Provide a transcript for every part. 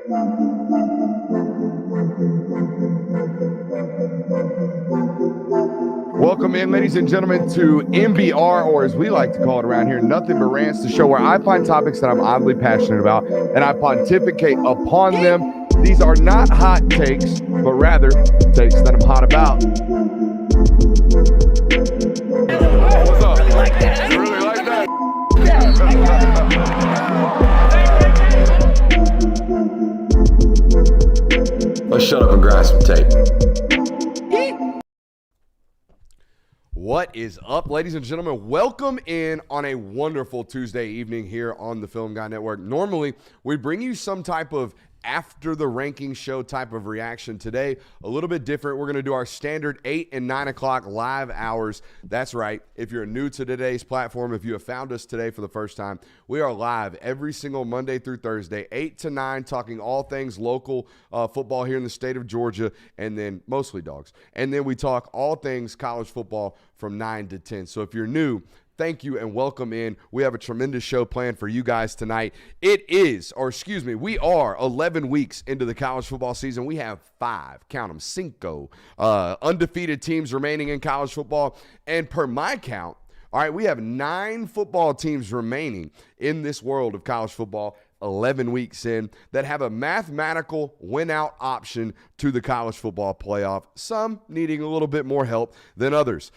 Welcome in, ladies and gentlemen, to NBR, or as we like to call it around here, Nothing But Rants, the show where I find topics that I'm oddly passionate about and I pontificate upon them. These are not hot takes, but rather takes that I'm hot about. What's up? You really like that? Let's shut up and grind some tape. What is up, ladies and gentlemen? Welcome in on a wonderful Tuesday evening here on the Film Guy Network. Normally, we bring you some type of after the ranking show type of reaction. Today, a little bit different. We're going to do our standard 8 and 9 o'clock live hours. That's right. If you're new to today's platform, if you have found us today for the first time, we are live every single Monday through Thursday, 8 to 9, talking all things local football here in the state of Georgia, and then mostly dogs. And then we talk all things college football from 9 to 10. So if you're new, thank you and welcome in. We have a tremendous show planned for you guys tonight. We are 11 weeks into the college football season. We have 5, count them, cinco, undefeated teams remaining in college football. And per my count, all right, we have 9 football teams remaining in this world of college football, 11 weeks in, that have a mathematical win-out option to the college football playoff, some needing a little bit more help than others.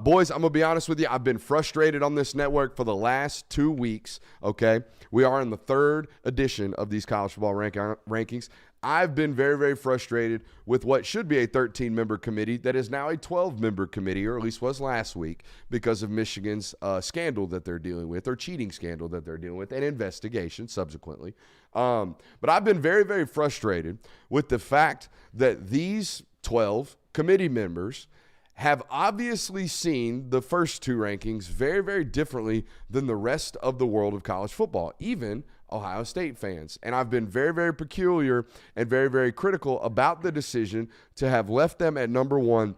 Boys, I'm going to be honest with you. I've been frustrated on this network for the last 2 weeks, okay? We are in the 3rd edition of these college football rankings. I've been very, very frustrated with what should be a 13-member committee that is now a 12-member committee, or at least was last week, because of Michigan's scandal that they're dealing with, or cheating scandal that they're dealing with, and investigation subsequently. But I've been very, very frustrated with the fact that these 12 committee members have obviously seen the first 2 rankings very, very differently than the rest of the world of college football, even Ohio State fans. And I've been very, very peculiar and very, very critical about the decision to have left them at number 1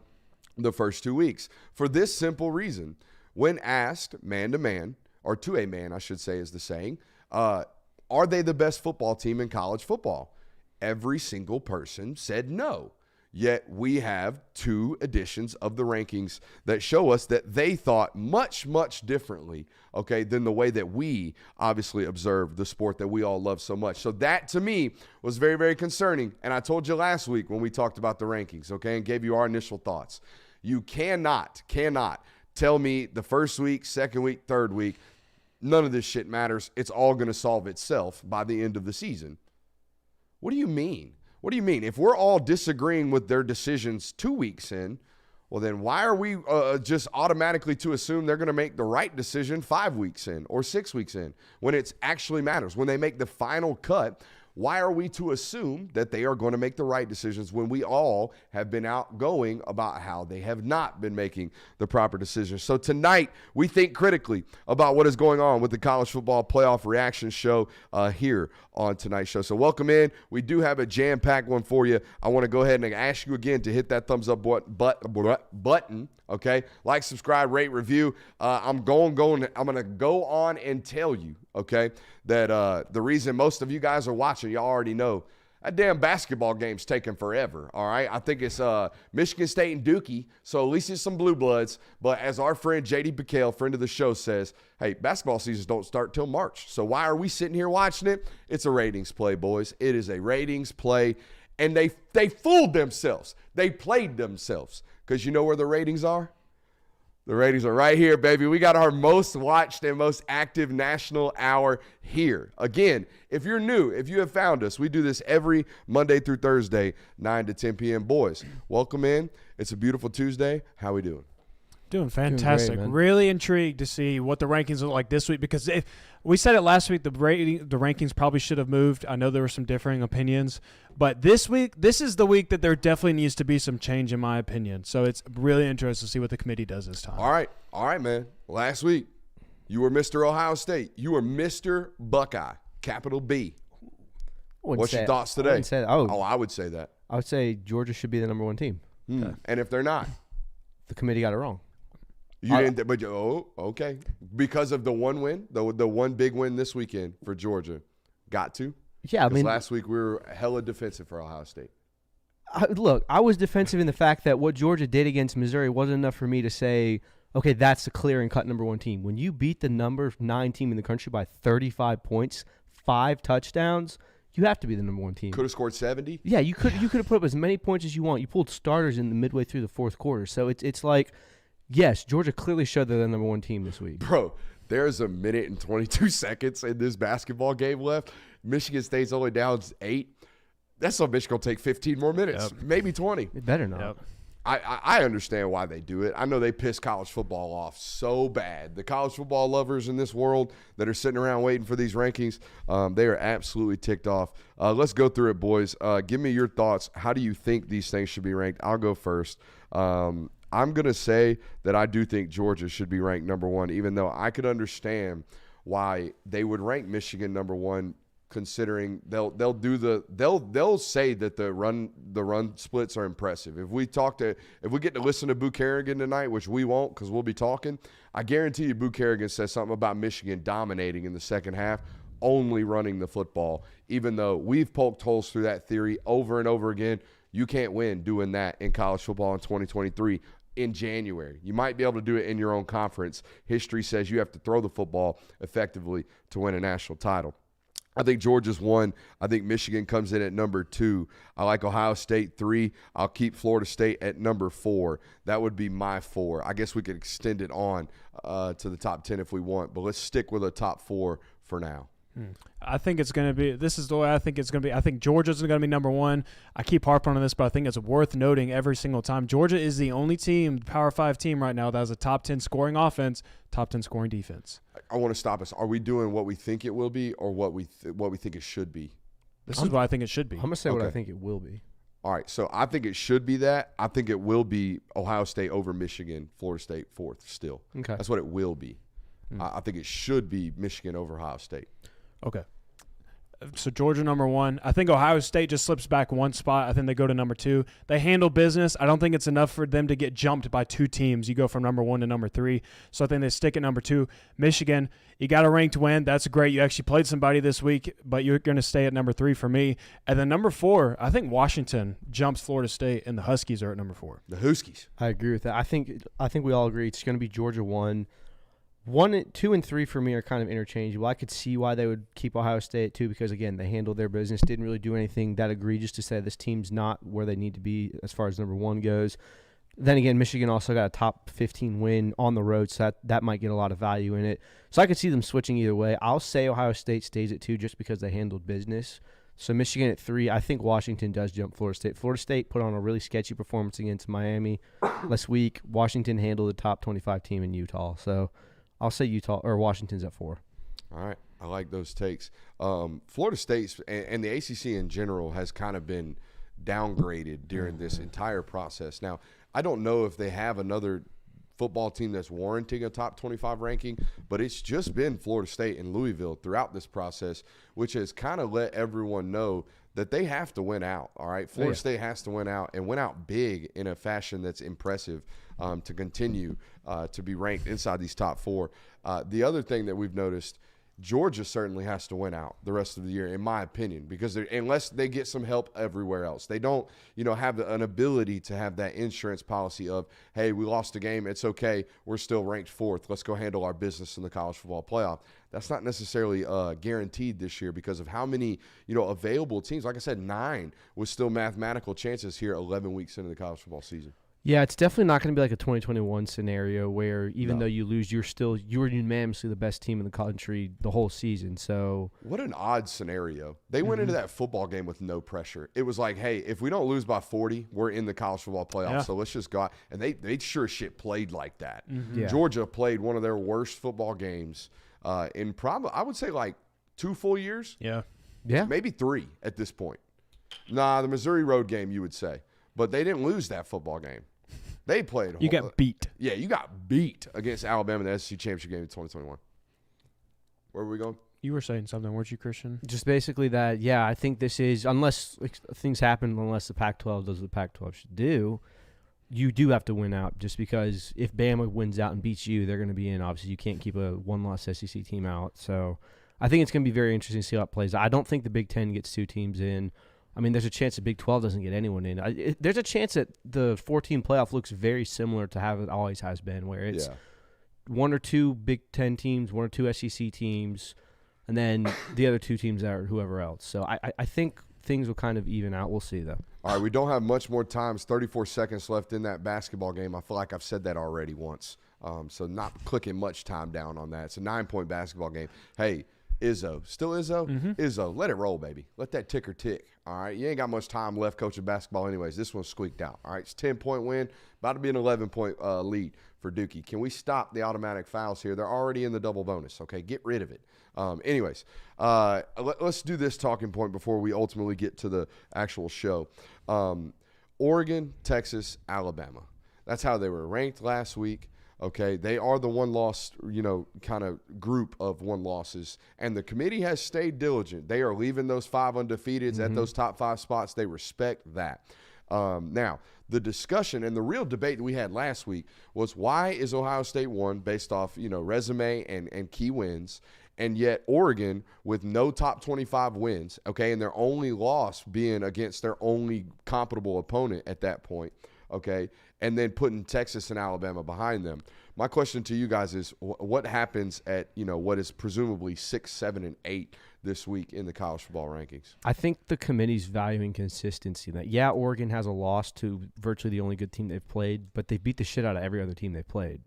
the first 2 weeks for this simple reason. When asked man to man, or to a man, I should say is the saying, are they the best football team in college football? Every single person said no. Yet we have 2 editions of the rankings that show us that they thought much, much differently, okay, than the way that we obviously observe the sport that we all love so much. So that, to me, was very, very concerning. And I told you last week when we talked about the rankings, okay, and gave you our initial thoughts. You cannot tell me the first week, second week, third week, none of this shit matters. It's all going to solve itself by the end of the season. What do you mean? What do you mean? If we're all disagreeing with their decisions 2 weeks in, well, then why are we just automatically to assume they're going to make the right decision 5 weeks in or 6 weeks in when it actually matters? When they make the final cut, why are we to assume that they are going to make the right decisions when we all have been outgoing about how they have not been making the proper decisions? So tonight, we think critically about what is going on with the college football playoff reaction show here on tonight's show. So welcome in. We do have a jam-packed one for you. I want to go ahead and ask you again to hit that thumbs up button. Okay, like, subscribe, rate, review. I'm going to go on and tell you, okay, that the reason most of you guys are watching, y'all already know, that damn basketball game's taking forever, all right? I think it's Michigan State and Dookie, so at least it's some blue bloods. But as our friend J.D. Piquel, friend of the show, says, hey, basketball seasons don't start till March. So why are we sitting here watching it? It's a ratings play, boys. It is a ratings play. And they fooled themselves. They played themselves. Because you know where the ratings are? The ratings are right here, baby. We got our most watched and most active national hour here. Again, if you're new, if you have found us, we do this every Monday through Thursday, 9 to 10 p.m. Boys, welcome in. It's a beautiful Tuesday. How we doing? Doing fantastic. Doing great, really intrigued to see what the rankings look like this week, because we said it last week, the rankings probably should have moved. I know there were some differing opinions, but this week, this is the week that there definitely needs to be some change, in my opinion. So it's really interesting to see what the committee does this time. All right, man. Last week, you were Mr. Ohio State. You were Mr. Buckeye, capital B. What's your thoughts today? I would say that. I would say Georgia should be the number 1 team. And if they're not? The committee got it wrong. You didn't, but okay. Because of the one win, the one big win this weekend for Georgia. Got to? Yeah, I mean, last week we were hella defensive for Ohio State. look, I was defensive in the fact that what Georgia did against Missouri wasn't enough for me to say, okay, that's the clear and cut number one team. When you beat the number 9 team in the country by 35 points, 5 touchdowns, you have to be the number one team. Could have scored 70. Yeah, you could have put up as many points as you want. You pulled starters in the midway through the fourth quarter. So it's like, yes, Georgia clearly showed they're the number one team this week. Bro, there's a minute and 22 seconds in this basketball game left. Michigan State's only down 8. That's so Michigan will take 15 more minutes, maybe 20. It better not. Yep. I understand why they do it. I know they piss college football off so bad. The college football lovers in this world that are sitting around waiting for these rankings, they are absolutely ticked off. Let's go through it, boys. Give me your thoughts. How do you think these things should be ranked? I'll go first. I'm going to say that I do think Georgia should be ranked number 1, even though I could understand why they would rank Michigan number 1, considering they'll say that the run splits are impressive. If we get to listen to Boo Carrigan tonight, which we won't because we'll be talking, I guarantee you Boo Carrigan says something about Michigan dominating in the second half, only running the football, even though we've poked holes through that theory over and over again. You can't win doing that in college football in 2023 in January. You might be able to do it in your own conference. History says you have to throw the football effectively to win a national title. I think Georgia's 1. I think Michigan comes in at number 2. I like Ohio State 3. I'll keep Florida State at number 4. That would be my 4. I guess we could extend it on to the top 10 if we want, but let's stick with a top 4 for now. I think it's going to be – this is the way I think it's going to be. I think Georgia's going to be number 1. I keep harping on this, but I think it's worth noting every single time. Georgia is the only team, Power 5 team right now, that has a top 10 scoring offense, top 10 scoring defense. I want to stop us. Are we doing what we think it will be or what we think it should be? This is what I think it should be. I'm going to say what I think it will be. All right, so I think it should be that. I think it will be Ohio State over Michigan, Florida State 4th still. Okay. That's what it will be. I think it should be Michigan over Ohio State. Okay. So Georgia number 1. I think Ohio State just slips back 1 spot. I think they go to number 2. They handle business. I don't think it's enough for them to get jumped by 2 teams. You go from number 1 to number 3. So I think they stick at number 2. Michigan, you got a ranked win. That's great. You actually played somebody this week, but you're going to stay at number 3 for me. And then number 4, I think Washington jumps Florida State, and the Huskies are at number 4. The Huskies. I agree with that. I think we all agree it's going to be Georgia 1. 1, 2, and 3 for me are kind of interchangeable. I could see why they would keep Ohio State at 2 because, again, they handled their business, didn't really do anything that egregious to say this team's not where they need to be as far as number 1 goes. Then again, Michigan also got a top 15 win on the road, so that might get a lot of value in it. So I could see them switching either way. I'll say Ohio State stays at 2 just because they handled business. So Michigan at 3. I think Washington does jump Florida State. Florida State put on a really sketchy performance against Miami last week. Washington handled the top 25 team in Utah. So I'll say Utah or Washington's at 4. All right. I like those takes. Florida State and the ACC in general has kind of been downgraded during this entire process. Now, I don't know if they have another football team that's warranting a top 25 ranking, but it's just been Florida State and Louisville throughout this process, which has kind of let everyone know that they have to win out, all right? Florida State has to win out and win out big in a fashion that's impressive to continue to be ranked inside these top 4. The other thing that we've noticed, Georgia certainly has to win out the rest of the year, in my opinion, because unless they get some help everywhere else. They don't, have an ability to have that insurance policy of, hey, we lost a game, it's okay, we're still ranked 4th, let's go handle our business in the college football playoff. That's not necessarily guaranteed this year because of how many, available teams. Like I said, 9 with still mathematical chances here 11 weeks into the college football season. Yeah, it's definitely not going to be like a 2021 scenario where even though you lose, you're unanimously the best team in the country the whole season. So what an odd scenario. They went into that football game with no pressure. It was like, hey, if we don't lose by 40, we're in the college football playoffs. Yeah. So let's just go out. And they sure shit played like that. Mm-hmm. Yeah. Georgia played one of their worst football games in probably, I would say, like 2 full years. Yeah. Maybe 3 at this point. Nah, the Missouri road game, you would say. But they didn't lose that football game. They played. You got beat. Yeah, you got beat against Alabama in the SEC championship game in 2021. Where were we going? You were saying something, weren't you, Christian? Just basically that, I think this is, unless things happen, unless the Pac-12 does what the Pac-12 should do, you do have to win out just because if Bama wins out and beats you, they're going to be in. Obviously, you can't keep a one-loss SEC team out. So I think it's going to be very interesting to see how it plays. I don't think the Big Ten gets 2 teams in. I mean, there's a chance the Big 12 doesn't get anyone in. There's a chance that the 14 playoff looks very similar to how it always has been, where it's 1 or 2 Big Ten teams, 1 or 2 SEC teams, and then the other 2 teams are whoever else. So I think things will kind of even out. We'll see, though. All right, we don't have much more time. It's 34 seconds left in that basketball game. I feel like I've said that already once, so not clicking much time down on that. It's a 9-point basketball game. Hey, Izzo. Still Izzo? Mm-hmm. Izzo, let it roll, baby. Let that ticker tick, all right? You ain't got much time left coaching basketball anyways. This one's squeaked out, all right? It's a 10-point win, about to be an 11-point lead for Dookie. Can we stop the automatic fouls here? They're already in the double bonus, okay? Get rid of it. Let's do this talking point before we ultimately get to the actual show. Oregon, Texas, Alabama. That's how they were ranked last week. Okay, they are the one-loss, kind of group of one-losses, and the committee has stayed diligent. They are leaving those 5 undefeateds at those top 5 spots. They respect that. Now, the discussion and the real debate that we had last week was why is Ohio State 1 based off, resume and key wins, and yet Oregon with no top 25 wins, okay, and their only loss being against their only comparable opponent at that point, okay, and then putting Texas and Alabama behind them. My question to you guys is what happens at, what is presumably 6, 7, and 8 this week in the college football rankings? I think the committee's valuing consistency. That Oregon has a loss to virtually the only good team they've played, but they beat the shit out of every other team they've played.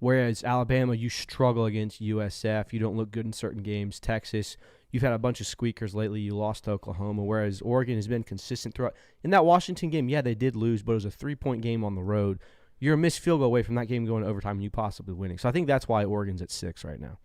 Whereas Alabama, you struggle against USF. You don't look good in certain games. Texas, you've had a bunch of squeakers lately. You lost to Oklahoma, whereas Oregon has been consistent throughout. In that Washington game, they did lose, but it was a 3-point game on the road. You're a missed field goal away from that game going to overtime and you possibly winning. So I think that's why Oregon's at 6 right now.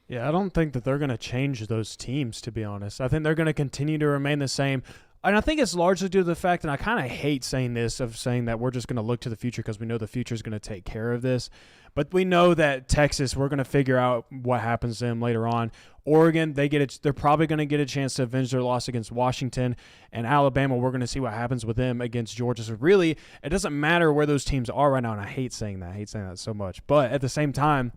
Yeah, I don't think that they're going to change those teams, to be honest. I think they're going to continue to remain the same. And I think it's largely due to the fact, and I kind of hate saying this, of saying that we're just going to look to the future because we know the future is going to take care of this. But we know that Texas, we're going to figure out what happens to them later on. Oregon, they're probably going to get a chance to avenge their loss against Washington. And Alabama, we're going to see what happens with them against Georgia. So really, it doesn't matter where those teams are right now, and I hate saying that so much. But at the same time,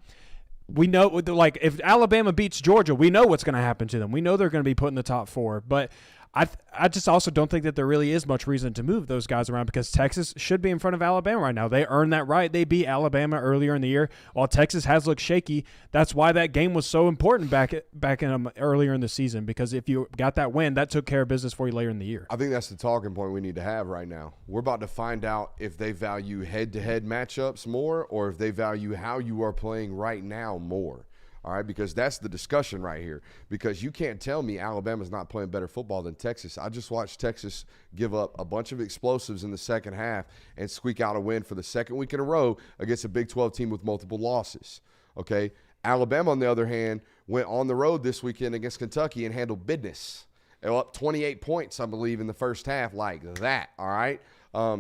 we know, like, if Alabama beats Georgia, we know what's going to happen to them. We know they're going to be put in the top 4. But I just also don't think that there really is much reason to move those guys around because Texas should be in front of Alabama right now. They earned that right. They beat Alabama earlier in the year. While Texas has looked shaky, that's why that game was so important back in earlier in the season, because if you got that win, that took care of business for you later in the year. I think that's the talking point we need to have right now. We're about to find out if they value head-to-head matchups more or if they value how you are playing right now more. All right, because that's the discussion right here. Because you can't tell me Alabama's not playing better football than Texas. I just watched Texas give up a bunch of explosives in the second half and squeak out a win for the second week in a row against a Big 12 team with multiple losses. Okay, Alabama, on the other hand, went on the road this weekend against Kentucky and handled business. They were up 28 points, I believe, in the first half, like that. All right,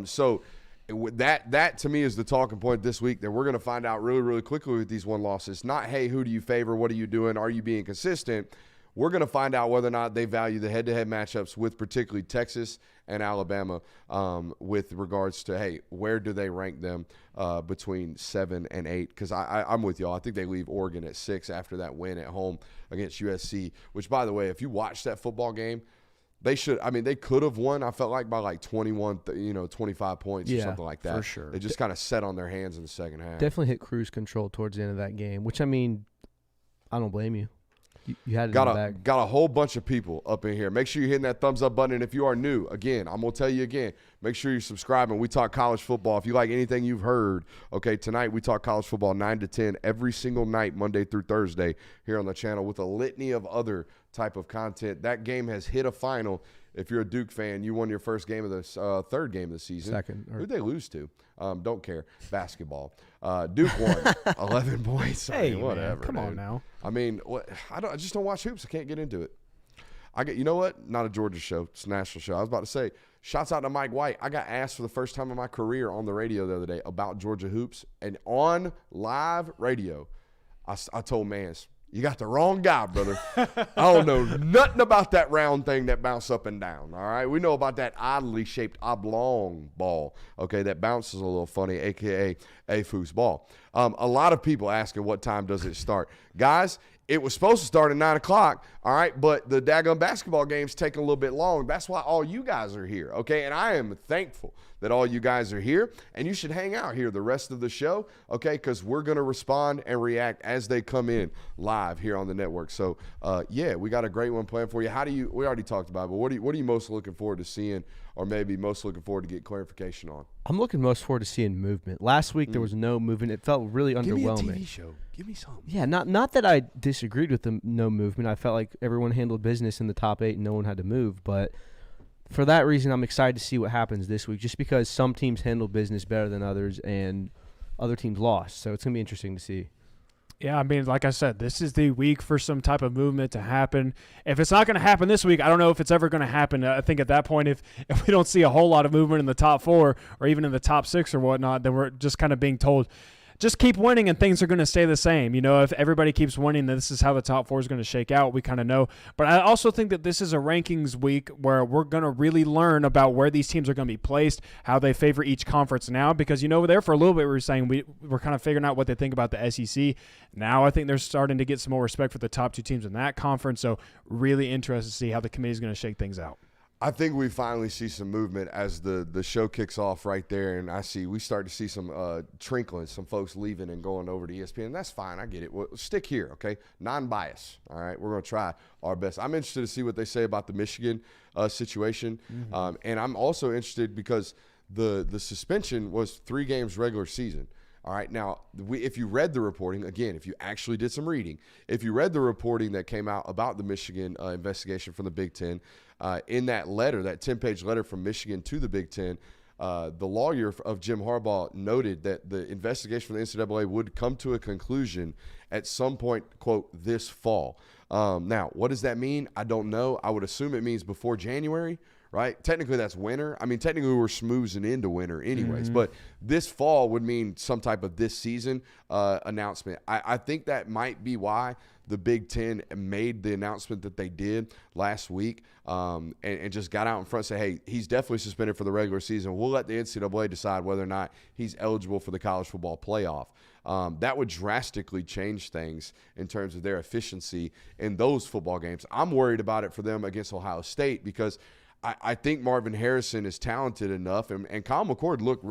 so that to me is the talking point this week that we're going to find out really, really quickly with these one losses. Not, hey, who do you favor? What are you doing? Are you being consistent? We're going to find out whether or not they value the head-to-head matchups with particularly Texas and Alabama with regards to, hey, where do they rank them between 7 and 8? Because I'm with y'all. I think they leave Oregon at 6 after that win at home against USC, which, by the way, if you watch that football game, they could have won, I felt like, by like 21, 25 points or something like that. For sure. They just kind of sat on their hands in the second half. Definitely hit cruise control towards the end of that game, which, I don't blame you. You had it in the bag. Got a whole bunch of people up in here. Make sure you're hitting that thumbs up button. And if you are new, again, I'm going to tell you again, make sure you're subscribing. We talk college football. If you like anything you've heard, okay, tonight we talk college football 9 to 10 every single night, Monday through Thursday here on the channel with a litany of other type of content. That game has hit a final. If you're a Duke fan, you won your first game of the third game of the season. Second. Who'd they lose to? Don't care. Basketball. Duke won 11 points. Hey, whatever. Man, come on now. I just don't watch hoops. I can't get into it. You know what? Not a Georgia show. It's a national show. I was about to say, shouts out to Mike White. I got asked for the first time in my career on the radio the other day about Georgia hoops. And on live radio, I told Mans, you got the wrong guy, brother. I don't know nothing about that round thing that bounces up and down, all right? We know about that oddly shaped oblong ball, okay, that bounces a little funny, a.k.a. a foosball. A lot of people asking what time does it start. Guys, it was supposed to start at 9 o'clock, all right, but the daggone basketball game's taking a little bit long. That's why all you guys are here, okay? And I am thankful that all you guys are here, and you should hang out here the rest of the show, okay, because we're going to respond and react as they come in live here on the network. So, yeah, we got a great one planned for you. We already talked about it, but what are you most looking forward to seeing, or maybe most looking forward to get clarification on? I'm looking most forward to seeing movement. Last week there was no movement. It felt really underwhelming. Give me a TV show. Give me something. Yeah, not that I disagreed with the no movement. I felt like everyone handled business in the top 8 and no one had to move. But for that reason, I'm excited to see what happens this week, just because some teams handled business better than others and other teams lost. So it's going to be interesting to see. Yeah, I mean, like I said, this is the week for some type of movement to happen. If it's not going to happen this week, I don't know if it's ever going to happen. I think at that point, if we don't see a whole lot of movement in the top 4 or even in the top 6 or whatnot, then we're just kind of being told, just keep winning and things are going to stay the same. You know, if everybody keeps winning, then this is how the top 4 is going to shake out. We kind of know. But I also think that this is a rankings week where we're going to really learn about where these teams are going to be placed, how they favor each conference now. Because, you know, there for a little bit we were saying we're kind of figuring out what they think about the SEC. Now I think they're starting to get some more respect for the top 2 teams in that conference. So really interested to see how the committee is going to shake things out. I think we finally see some movement as the show kicks off right there, and we start to see some trinkling, some folks leaving and going over to ESPN. That's fine. I get it. Well, stick here, okay? Non-bias, all right? We're going to try our best. I'm interested to see what they say about the Michigan situation, and I'm also interested because the suspension was 3 games regular season. All right, now, if you read the reporting, again, if you actually did some reading, if you read the reporting that came out about the Michigan investigation from the Big Ten, in that letter, that 10-page letter from Michigan to the Big Ten, the lawyer of Jim Harbaugh noted that the investigation from the NCAA would come to a conclusion at some point, quote, this fall. Now, what does that mean? I don't know. I would assume it means before January, right? Technically, that's winter. I mean, technically, we're schmoozing into winter anyways. But this fall would mean some type of this season announcement. I think that might be why the Big Ten made the announcement that they did last week and just got out in front and said, hey, he's definitely suspended for the regular season. We'll let the NCAA decide whether or not he's eligible for the college football playoff. That would drastically change things in terms of their efficiency in those football games. I'm worried about it for them against Ohio State because I think Marvin Harrison is talented enough, and Kyle McCord looked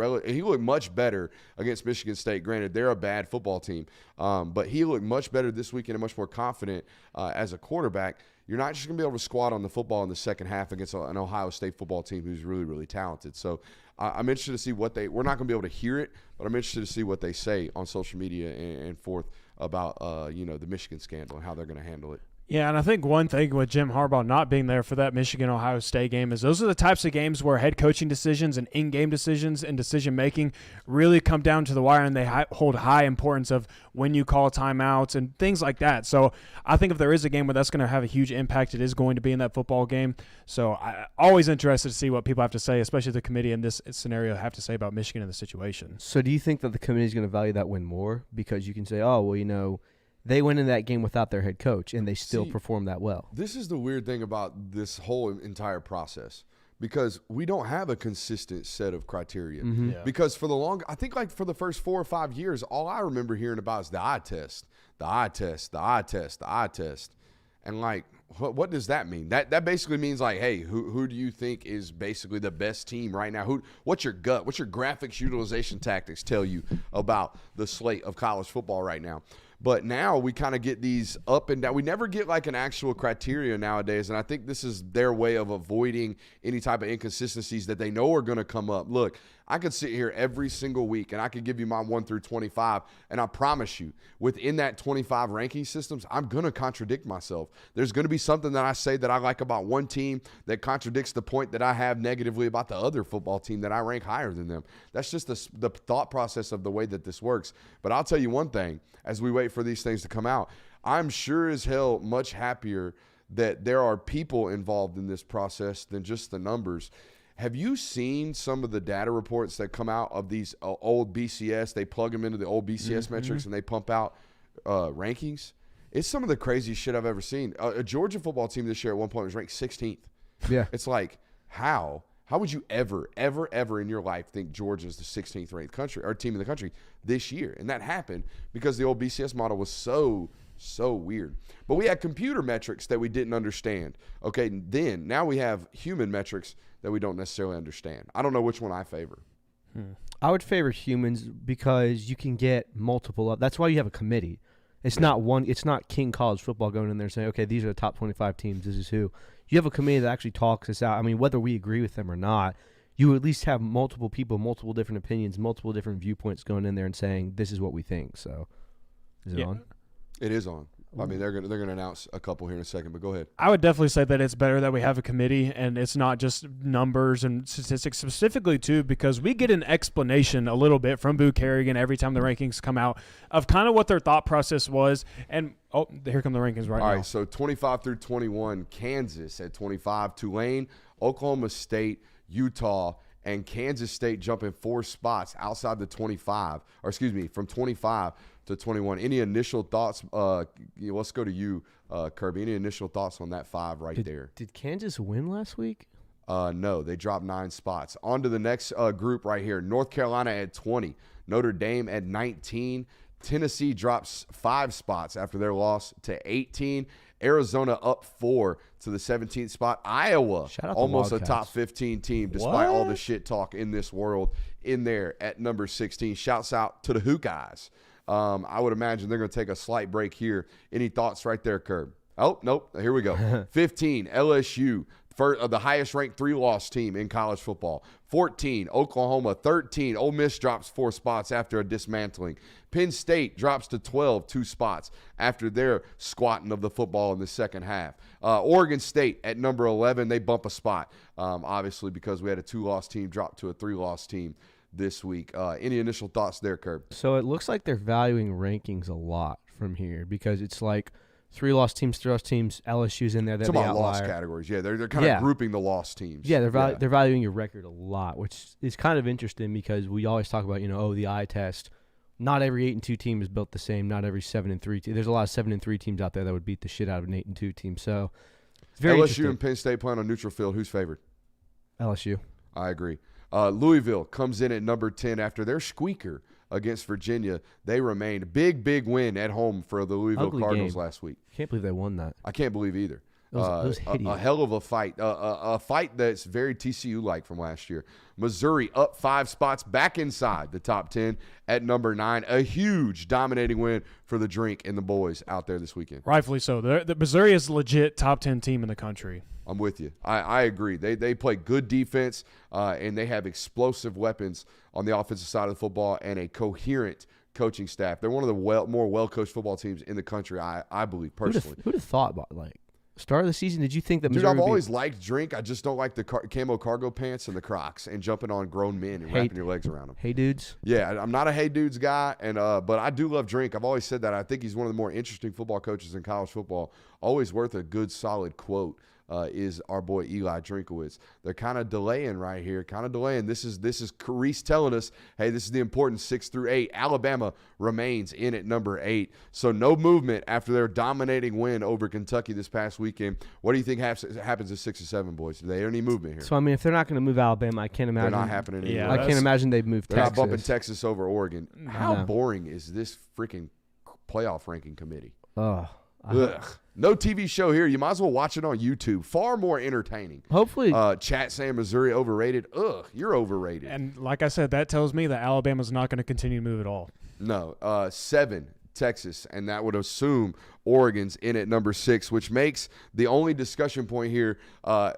much better against Michigan State. Granted, they're a bad football team, but he looked much better this weekend and much more confident as a quarterback. You're not just going to be able to squat on the football in the second half against an Ohio State football team who's really, really talented. So I'm interested to see we're not going to be able to hear it, but I'm interested to see what they say on social media and forth about the Michigan scandal and how they're going to handle it. Yeah, and I think one thing with Jim Harbaugh not being there for that Michigan-Ohio State game is those are the types of games where head coaching decisions and in-game decisions and decision-making really come down to the wire, and they hold high importance of when you call timeouts and things like that. So I think if there is a game where that's going to have a huge impact, it is going to be in that football game. So I'm always interested to see what people have to say, especially the committee in this scenario have to say about Michigan in the situation. So do you think that the committee is going to value that win more? Because you can say, oh, well, they went in that game without their head coach, and they still performed that well. This is the weird thing about this whole entire process, because we don't have a consistent set of criteria. Mm-hmm. Yeah. Because I think like for the first 4 or 5 years, all I remember hearing about is the eye test, the eye test, the eye test, the eye test. And like, what does that mean? That basically means like, hey, who do you think is basically the best team right now? What's your gut? What's your graphics utilization tactics tell you about the slate of college football right now? But now we kind of get these up and down. We never get like an actual criteria nowadays, and I think this is their way of avoiding any type of inconsistencies that they know are going to come up. Look, I could sit here every single week, and I could give you my 1 through 25, and I promise you, within that 25 ranking systems, I'm going to contradict myself. There's going to be something that I say that I like about one team that contradicts the point that I have negatively about the other football team that I rank higher than them. That's just the thought process of the way that this works. But I'll tell you one thing, as we wait for these things to come out, I'm sure as hell much happier that there are people involved in this process than just the numbers. Have you seen some of the data reports that come out of these old BCS? They plug them into the old BCS metrics and they pump out rankings. It's some of the craziest shit I've ever seen. A Georgia football team this year at one point was ranked 16th. Yeah. It's like, how? How would you ever in your life think Georgia's the 16th ranked country or team in the country this year? And that happened because the old BCS model was so So weird. But we had computer metrics that we didn't understand. Okay, now we have human metrics that we don't necessarily understand. I don't know which one I favor. I would favor humans because you can get multiple. That's why you have a committee. It's not one. It's not King College Football going in there and saying, okay, these are the top 25 teams. This is who. You have a committee that actually talks this out. I mean, whether we agree with them or not, you at least have multiple people, multiple different opinions, multiple different viewpoints going in there and saying this is what we think. So, is it on? It is on. I mean, they're gonna announce a couple here in a second, but go ahead. I would definitely say that it's better that we have a committee and it's not just numbers and statistics specifically too, because we get an explanation a little bit from Boo Kerrigan every time the rankings come out of kind of what their thought process was. And here come the rankings right now. All right, so 25 through 21, Kansas at 25, Tulane, Oklahoma State, Utah, and Kansas State jumping 4 spots outside the 25, or excuse me, from 25 to 21. Any initial thoughts? Let's go to you, Kirby. Any initial thoughts on that 5 there? Did Kansas win last week? No, they dropped 9 spots. On to the next group right here. North Carolina at 20, Notre Dame at 19. Tennessee drops 5 spots after their loss to 18. Arizona up 4 to the 17th spot. Iowa, almost a top 15 team, despite all the shit talk in this world, in there at number 16. Shouts out to the Hawkeyes. I would imagine they're going to take a slight break here. Any thoughts right there, Curb? Oh, nope. Here we go. 15, LSU. The highest-ranked 3-loss team in college football. 14, Oklahoma. 13, Ole Miss drops 4 spots after a dismantling. Penn State drops to 12, 2 spots after their squatting of the football in the second half. Oregon State at number 11, they bump a spot, obviously because we had a 2-loss team drop to a 3-loss team this week. Any initial thoughts there, Curb? So it looks like they're valuing rankings a lot from here because it's like 3-loss teams, LSU's in there. They're about outlier. lost categories. Yeah, they're kind of grouping the lost teams. Yeah, they're valuing your record a lot, which is kind of interesting because we always talk about, the eye test. Not every 8-2 team is built the same. Not every 7-3 team. There's a lot of 7-3 teams out there that would beat the shit out of an 8-2 team. So it's very interesting. LSU and Penn State playing on neutral field. Who's favored? LSU. I agree. Louisville comes in at number 10 after their squeaker against Virginia. They remained big win at home for the Louisville Cardinals last week. Can't believe they won that. I can't believe either. It was a hell of a fight. A fight that's very TCU-like from last year. Missouri up 5 spots back inside the top 10 at number 9. A huge dominating win for the Drink and the boys out there this weekend. Rightfully so. The Missouri is a legit top 10 team in the country. I'm with you. I agree. They play good defense, and they have explosive weapons on the offensive side of the football and a coherent coaching staff. They're one of the more well-coached football teams in the country, I believe, personally. Who'd have thought about, start of the season, did you think that Missouri I've always liked Drink. I just don't like the camo cargo pants and the Crocs and jumping on grown men and wrapping your legs around them. Hey dudes? Yeah, I'm not a hey dudes guy, and but I do love Drink. I've always said that. I think he's one of the more interesting football coaches in college football. Always worth a good, solid quote. Is our boy Eli Drinkowitz. They're kind of delaying right here, This is Carice telling us, hey, this is the important 6 through 8. Alabama remains in at number 8. So no movement after their dominating win over Kentucky this past weekend. What do you think happens at 6 and 7, boys? Do they have any movement here? So, I mean, if they're not going to move Alabama, I can't imagine. They're not happening anymore. I can't imagine they've moved They're Texas. not bumping Texas over Oregon. How boring is this freaking playoff ranking committee? Ugh. No TV show here. You might as well watch it on YouTube. Far more entertaining. Hopefully. Chat saying Missouri overrated. Ugh, you're overrated. And like I said, that tells me that Alabama's not going to continue to move at all. No. 7, Texas, and that would assume Oregon's in at number 6, which makes the only discussion point here,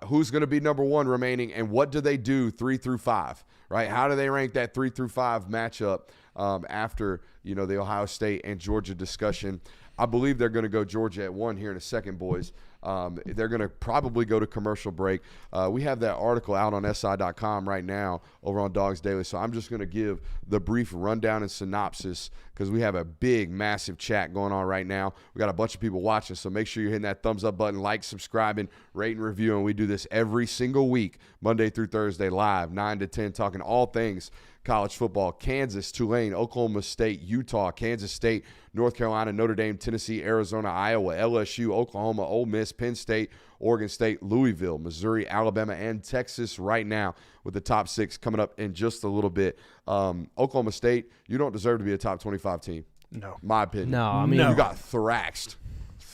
who's going to be number 1 remaining, and what do they do 3 through 5, right? How do they rank that 3 through 5 matchup after, the Ohio State and Georgia discussion? I believe they're going to go Georgia at 1 here in a second, boys. They're going to probably go to commercial break. We have that article out on SI.com right now over on Dogs Daily, so I'm just going to give the brief rundown and synopsis because we have a big, massive chat going on right now. We got a bunch of people watching, so make sure you're hitting that thumbs up button, like, subscribing, rate, and review, and we do this every single week, Monday through Thursday, live, 9 to 10, talking all things college football. Kansas, Tulane, Oklahoma State, Utah, Kansas State, North Carolina, Notre Dame, Tennessee, Arizona, Iowa, LSU, Oklahoma, Ole Miss, Penn State, Oregon State, Louisville, Missouri, Alabama, and Texas right now with the top 6 coming up in just a little bit. Oklahoma State, you don't deserve to be a top 25 team. No. My opinion. No, I mean, You got thrashed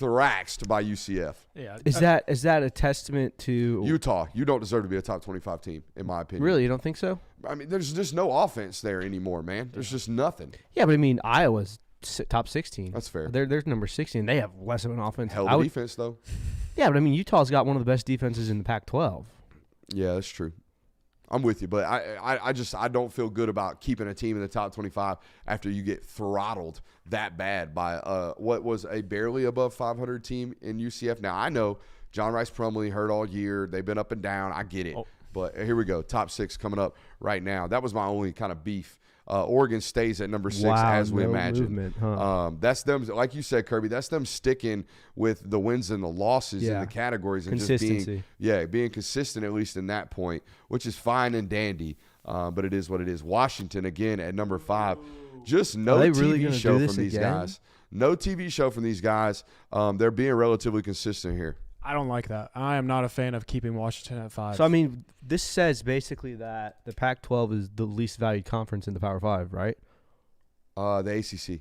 by UCF. Yeah. is that a testament to Utah, you don't deserve to be a top 25 team, in my opinion. Really, you don't think so? I mean, there's just no offense there anymore, man. There's just nothing. Yeah, but I mean, Iowa's top 16. That's fair. They're number 16. They have less of an offense. Hell of defense, though. Yeah, but I mean, Utah's got one of the best defenses in the Pac-12. Yeah, that's true. I'm with you, but I don't feel good about keeping a team in the top 25 after you get throttled that bad by what was a barely above 500 team in UCF. Now, I know John Rice Plumlee hurt all year. They've been up and down. I get it. But here we go. Top 6 coming up right now. That was my only kind of beef. Oregon stays at number 6 as we imagined. Movement, huh? That's them, like you said, Kirby. That's them sticking with the wins and the losses in the categories and consistency. Just being consistent at least in that point, which is fine and dandy. But it is what it is. Washington again at number 5. Just no TV show from these guys. No TV show from these guys. They're being relatively consistent here. I don't like that. I am not a fan of keeping Washington at 5. So, I mean, this says basically that the Pac-12 is the least valued conference in the Power 5, right? The ACC.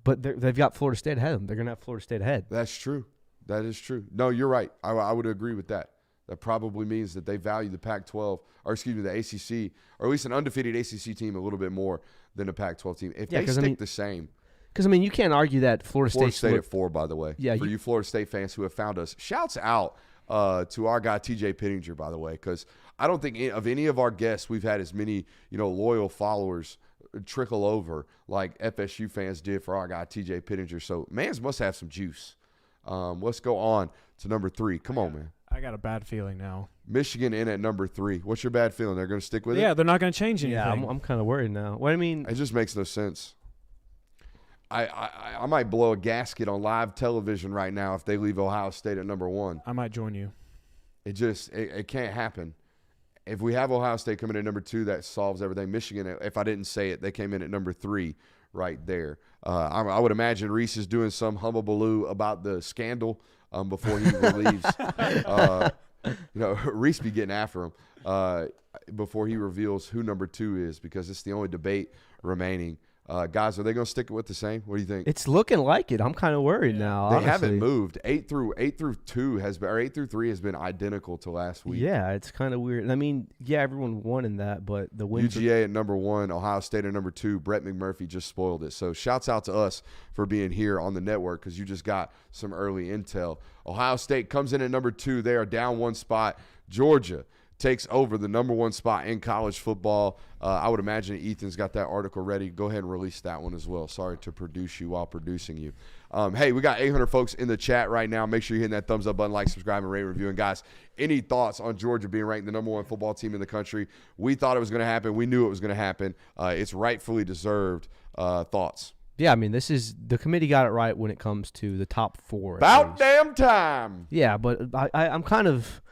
But they've got Florida State ahead of them. They're going to have Florida State ahead. That's true. That is true. No, you're right. I would agree with that. That probably means that they value the Pac-12, or excuse me, the ACC, or at least an undefeated ACC team a little bit more than a Pac-12 team. If they stick the same. Because, I mean, you can't argue that Florida State at 4, by the way. Yeah, for you Florida State fans who have found us. Shouts out to our guy TJ Pittinger, by the way, because I don't think of any of our guests we've had as many loyal followers trickle over like FSU fans did for our guy TJ Pittinger. So mans must have some juice. Let's go on to number 3. Come on, man. I got a bad feeling now. Michigan in at number 3. What's your bad feeling? They're going to stick with it? Yeah, they're not going to change anything. Yeah, I'm kind of worried now. What I mean, it just makes no sense. I might blow a gasket on live television right now if they leave Ohio State at number 1. I might join you. It can't happen. If we have Ohio State coming in at number 2, that solves everything. Michigan, if I didn't say it, they came in at number 3 right there. I would imagine Reese is doing some humble about the scandal before he relieves. Reese be getting after him before he reveals who number 2 is, because it's the only debate remaining. Guys, are they going to stick with the same? What do you think? It's looking like it. I'm kind of worried now. They honestly. haven't moved. 8 through 3 has been identical to last week. Yeah, it's kind of weird. I mean, yeah, everyone won in that, but the wins. UGA at number 1, Ohio State at number 2. Brett McMurphy just spoiled it. So shouts out to us for being here on the network, because you just got some early intel. Ohio State comes in at number 2. They are down 1 spot. Georgia takes over the number 1 spot in college football. I would imagine Ethan's got that article ready. Go ahead and release that one as well. Sorry to produce you while producing you. Hey, we got 800 folks in the chat right now. Make sure you're hitting that thumbs up button, like, subscribe, and rate, review. And guys, any thoughts on Georgia being ranked the number 1 football team in the country? We thought it was going to happen. We knew it was going to happen. It's rightfully deserved. Thoughts? Yeah, I mean, the committee got it right when it comes to the top 4. About damn time. Yeah, but I'm kind of –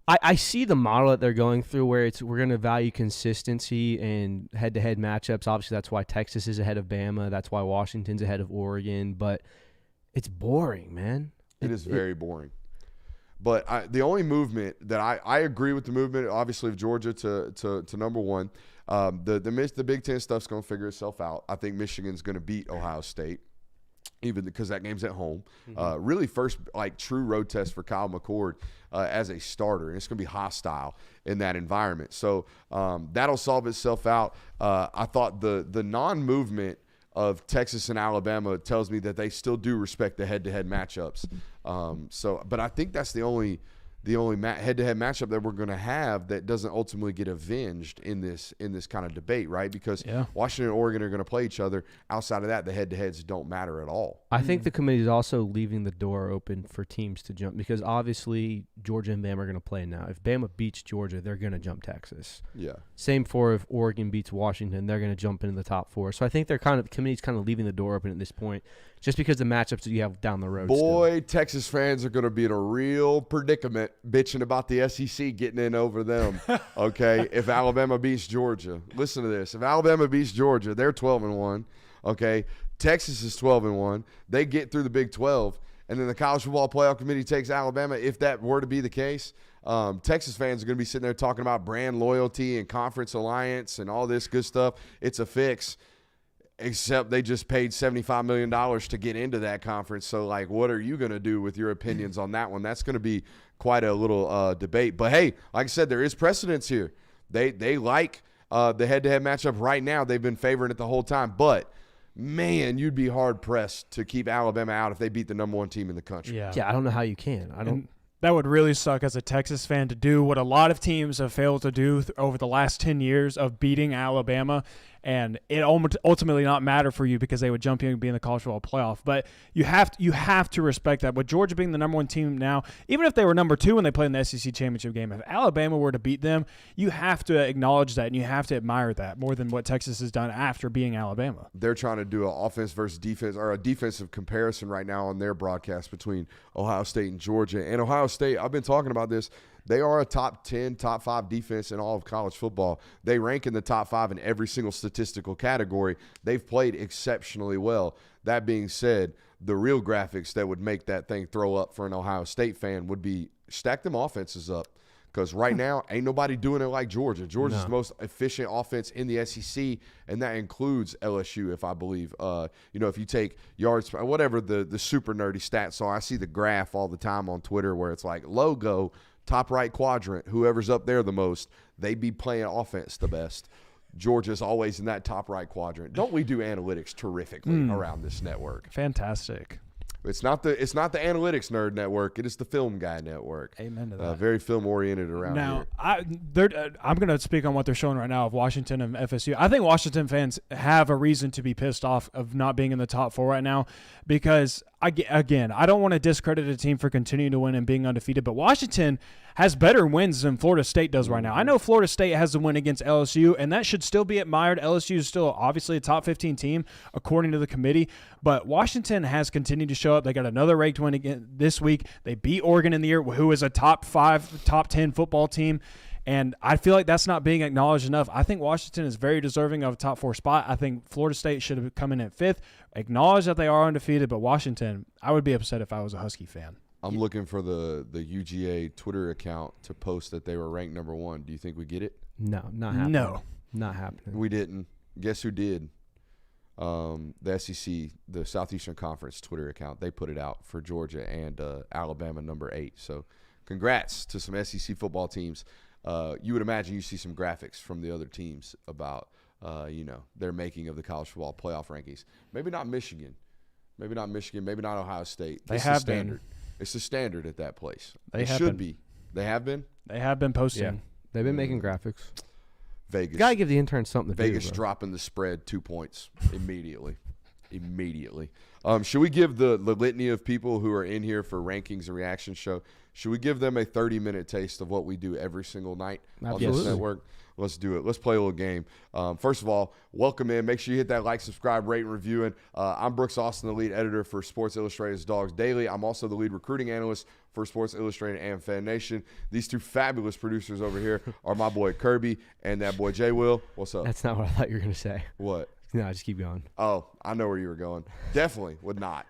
I see the model that they're going through where we're going to value consistency and head-to-head matchups. Obviously, that's why Texas is ahead of Bama. That's why Washington's ahead of Oregon. But it's boring, man. It is very boring. But the only movement that I agree with the movement, obviously, of Georgia to number 1. The Big Ten stuff's going to figure itself out. I think Michigan's going to beat Ohio State, even because that game's at home. Really first true road test for Kyle McCord as a starter, and it's going to be hostile in that environment. So that'll solve itself out. I thought the non-movement of Texas and Alabama tells me that they still do respect the head-to-head matchups. But I think that's the only head-to-head matchup that we're going to have that doesn't ultimately get avenged in this kind of debate, right? Because Washington and Oregon are going to play each other. Outside of that, the head-to-heads don't matter at all. I think the committee is also leaving the door open for teams to jump, because obviously Georgia and Bama are going to play now. If Bama beats Georgia, they're going to jump Texas. Yeah. Same for if Oregon beats Washington, they're going to jump into the top 4. So I think the committee's kind of leaving the door open at this point, just because the matchups that you have down the road. Boy, Texas fans are going to be in a real predicament bitching about the SEC getting in over them, okay, if Alabama beats Georgia. Listen to this. If Alabama beats Georgia, they're 12-1, okay? Texas is 12-1. They get through the Big 12, and then the College Football Playoff Committee takes Alabama. If that were to be the case, Texas fans are going to be sitting there talking about brand loyalty and conference alliance and all this good stuff. It's a fix. Except they just paid $75 million to get into that conference. So, like, what are you going to do with your opinions on that one? That's going to be quite a little debate. But, hey, like I said, there is precedence here. They like the head-to-head matchup right now. They've been favoring it the whole time. But, man, you'd be hard-pressed to keep Alabama out if they beat the number one team in the country. Yeah. Yeah, I don't know how you can. That would really suck as a Texas fan to do what a lot of teams have failed to do over the last 10 years of beating Alabama, and it ultimately not matter for you because they would jump in and be in the college football playoff. But you have to respect that. With Georgia being the number one team now, even if they were number two when they played in the SEC championship game, if Alabama were to beat them, you have to acknowledge that and you have to admire that more than what Texas has done after being Alabama. They're trying to do an offense versus defense or a defensive comparison right now on their broadcast between Ohio State and Georgia. And Ohio State, I've been talking about this. They are a top 10, top 5 defense in all of college football. They rank in the top 5 in every single statistical category. They've played exceptionally well. That being said, the real graphics that would make that thing throw up for an Ohio State fan would be stack them offenses up. Because right now, ain't nobody doing it like Georgia. Georgia's the most efficient offense in the SEC, and that includes LSU, if I believe. If you take yards, whatever the super nerdy stats are, I see the graph all the time on Twitter where it's like logo, top right quadrant, whoever's up there the most, they be playing offense the best. Georgia's always in that top right quadrant. Don't we do analytics terrifically around this network? Fantastic. It's not the analytics nerd network. It is the film guy network. Amen to that. Very film oriented around now, here. I'm going to speak on what they're showing right now of Washington and FSU. I think Washington fans have a reason to be pissed off of not being in the top 4 right now because, I don't want to discredit a team for continuing to win and being undefeated, but Washington has better wins than Florida State does right now. I know Florida State has a win against LSU, and that should still be admired. LSU is still obviously a top 15 team, according to the committee, but Washington has continued to show up. They got another ranked win again this week. They beat Oregon in the year, who is a top 5, top 10 football team, and I feel like that's not being acknowledged enough. I think Washington is very deserving of a top 4 spot. I think Florida State should have come in at 5th, acknowledge that they are undefeated, but Washington, I would be upset if I was a Husky fan. I'm looking for the UGA Twitter account to post that they were ranked number 1. Do you think we get it? No, not happening. No. Not happening. We didn't. Guess who did? The SEC, the Southeastern Conference Twitter account. They put it out for Georgia and Alabama number 8. So congrats to some SEC football teams. You would imagine you see some graphics from the other teams about, their making of the college football playoff rankings. Maybe not Michigan. Maybe not Ohio State. They have been. Standard. It's the standard at that place. They it have should been. be. They have been? They have been posting. Yeah. They've been making graphics. Vegas. Got to give the interns something to Vegas do. dropping the spread 2 points immediately. Should we give the litany of people who are in here for rankings and reaction show, should we give them a 30-minute taste of what we do every single night on this network? Let's do it. Let's play a little game. First of all, welcome in. Make sure you hit that like, subscribe, rate, and review. And I'm Brooks Austin, the lead editor for Sports Illustrated's Dogs Daily. I'm also the lead recruiting analyst for Sports Illustrated and Fan Nation. These two fabulous producers over here are my boy Kirby and that boy Jay Will. What's up? That's not what I thought you were going to say. What? No, just keep going. Oh, I know where you were going. Definitely would not.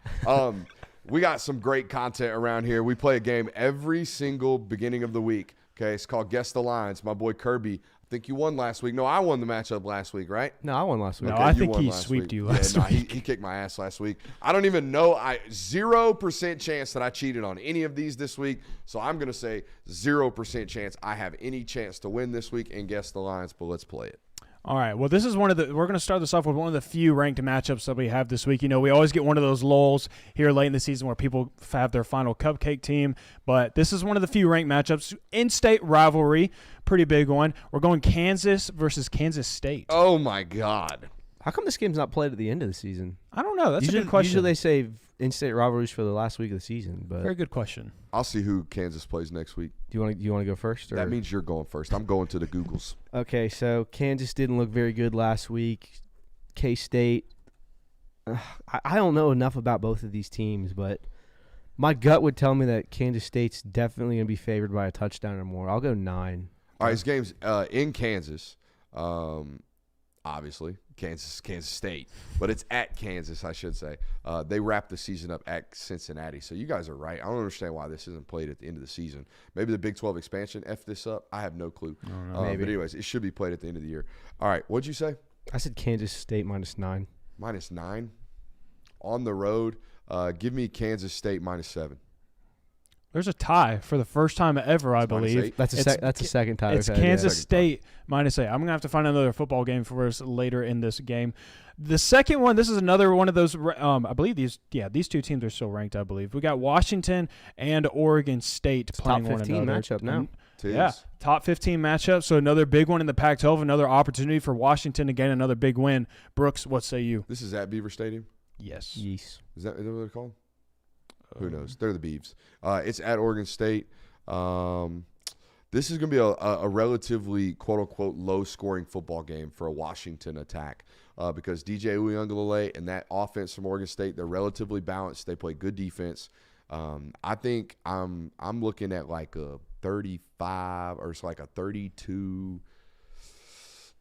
We got some great content around here. We play a game every single beginning of the week. Okay, it's called Guess the Lines. My boy Kirby, I think you won last week. No, I won the matchup last week, right? No, I won last week. No, Okay, I you think won he last sweeped week. you last week. He kicked my ass last week. I don't even know. 0% chance that I cheated on any of these this week. So I'm going to say 0% chance I have any chance to win this week and guess the lines, but let's play it. All right. Well, this is we're going to start this off with one of the few ranked matchups that we have this week. We always get one of those lulls here late in the season where people have their final cupcake team, but this is one of the few ranked matchups. In-state rivalry, pretty big one. We're going Kansas versus Kansas State. Oh, my God. How come this game's not played at the end of the season? I don't know. That's a good question. Usually they save in-state rivalries for the last week of the season. But Very good question. I'll see who Kansas plays next week. Do you want to go first? Or? That means you're going first. I'm going to the Googles. Okay, so Kansas didn't look very good last week. K-State, I don't know enough about both of these teams, but my gut would tell me that Kansas State's definitely going to be favored by a touchdown or more. I'll go 9. All right, this game's in Kansas. Obviously, Kansas State, but it's at Kansas, I should say. They wrapped the season up at Cincinnati, so you guys are right. I don't understand why this isn't played at the end of the season. Maybe the Big 12 expansion effed this up. I have no clue. Maybe. But anyways, it should be played at the end of the year. All right, what'd you say? I said Kansas State -9. -9 on the road. Give me Kansas State -7. There's a tie for the first time ever, I It's believe. -8. That's a second time. It's we've had, Kansas Second State -8. I'm gonna have to find another football game for us later in this game. The second one, this is another one of those. I believe these two teams are still ranked. I believe we got Washington and Oregon State playing top 15 one another. matchup now. Yeah, top 15 matchup. So another big one in the Pac-12. Another opportunity for Washington to gain another big win. Brooks, what say you? This is at Beaver Stadium. Yes. Yes. Is that what they're called? Who knows? They're the Beavs. It's at Oregon State. This is going to be a relatively, quote-unquote, low-scoring football game for a Washington attack because DJ Uiagalelei and that offense from Oregon State, they're relatively balanced. They play good defense. I think I'm looking at like a 35 or it's like a 32,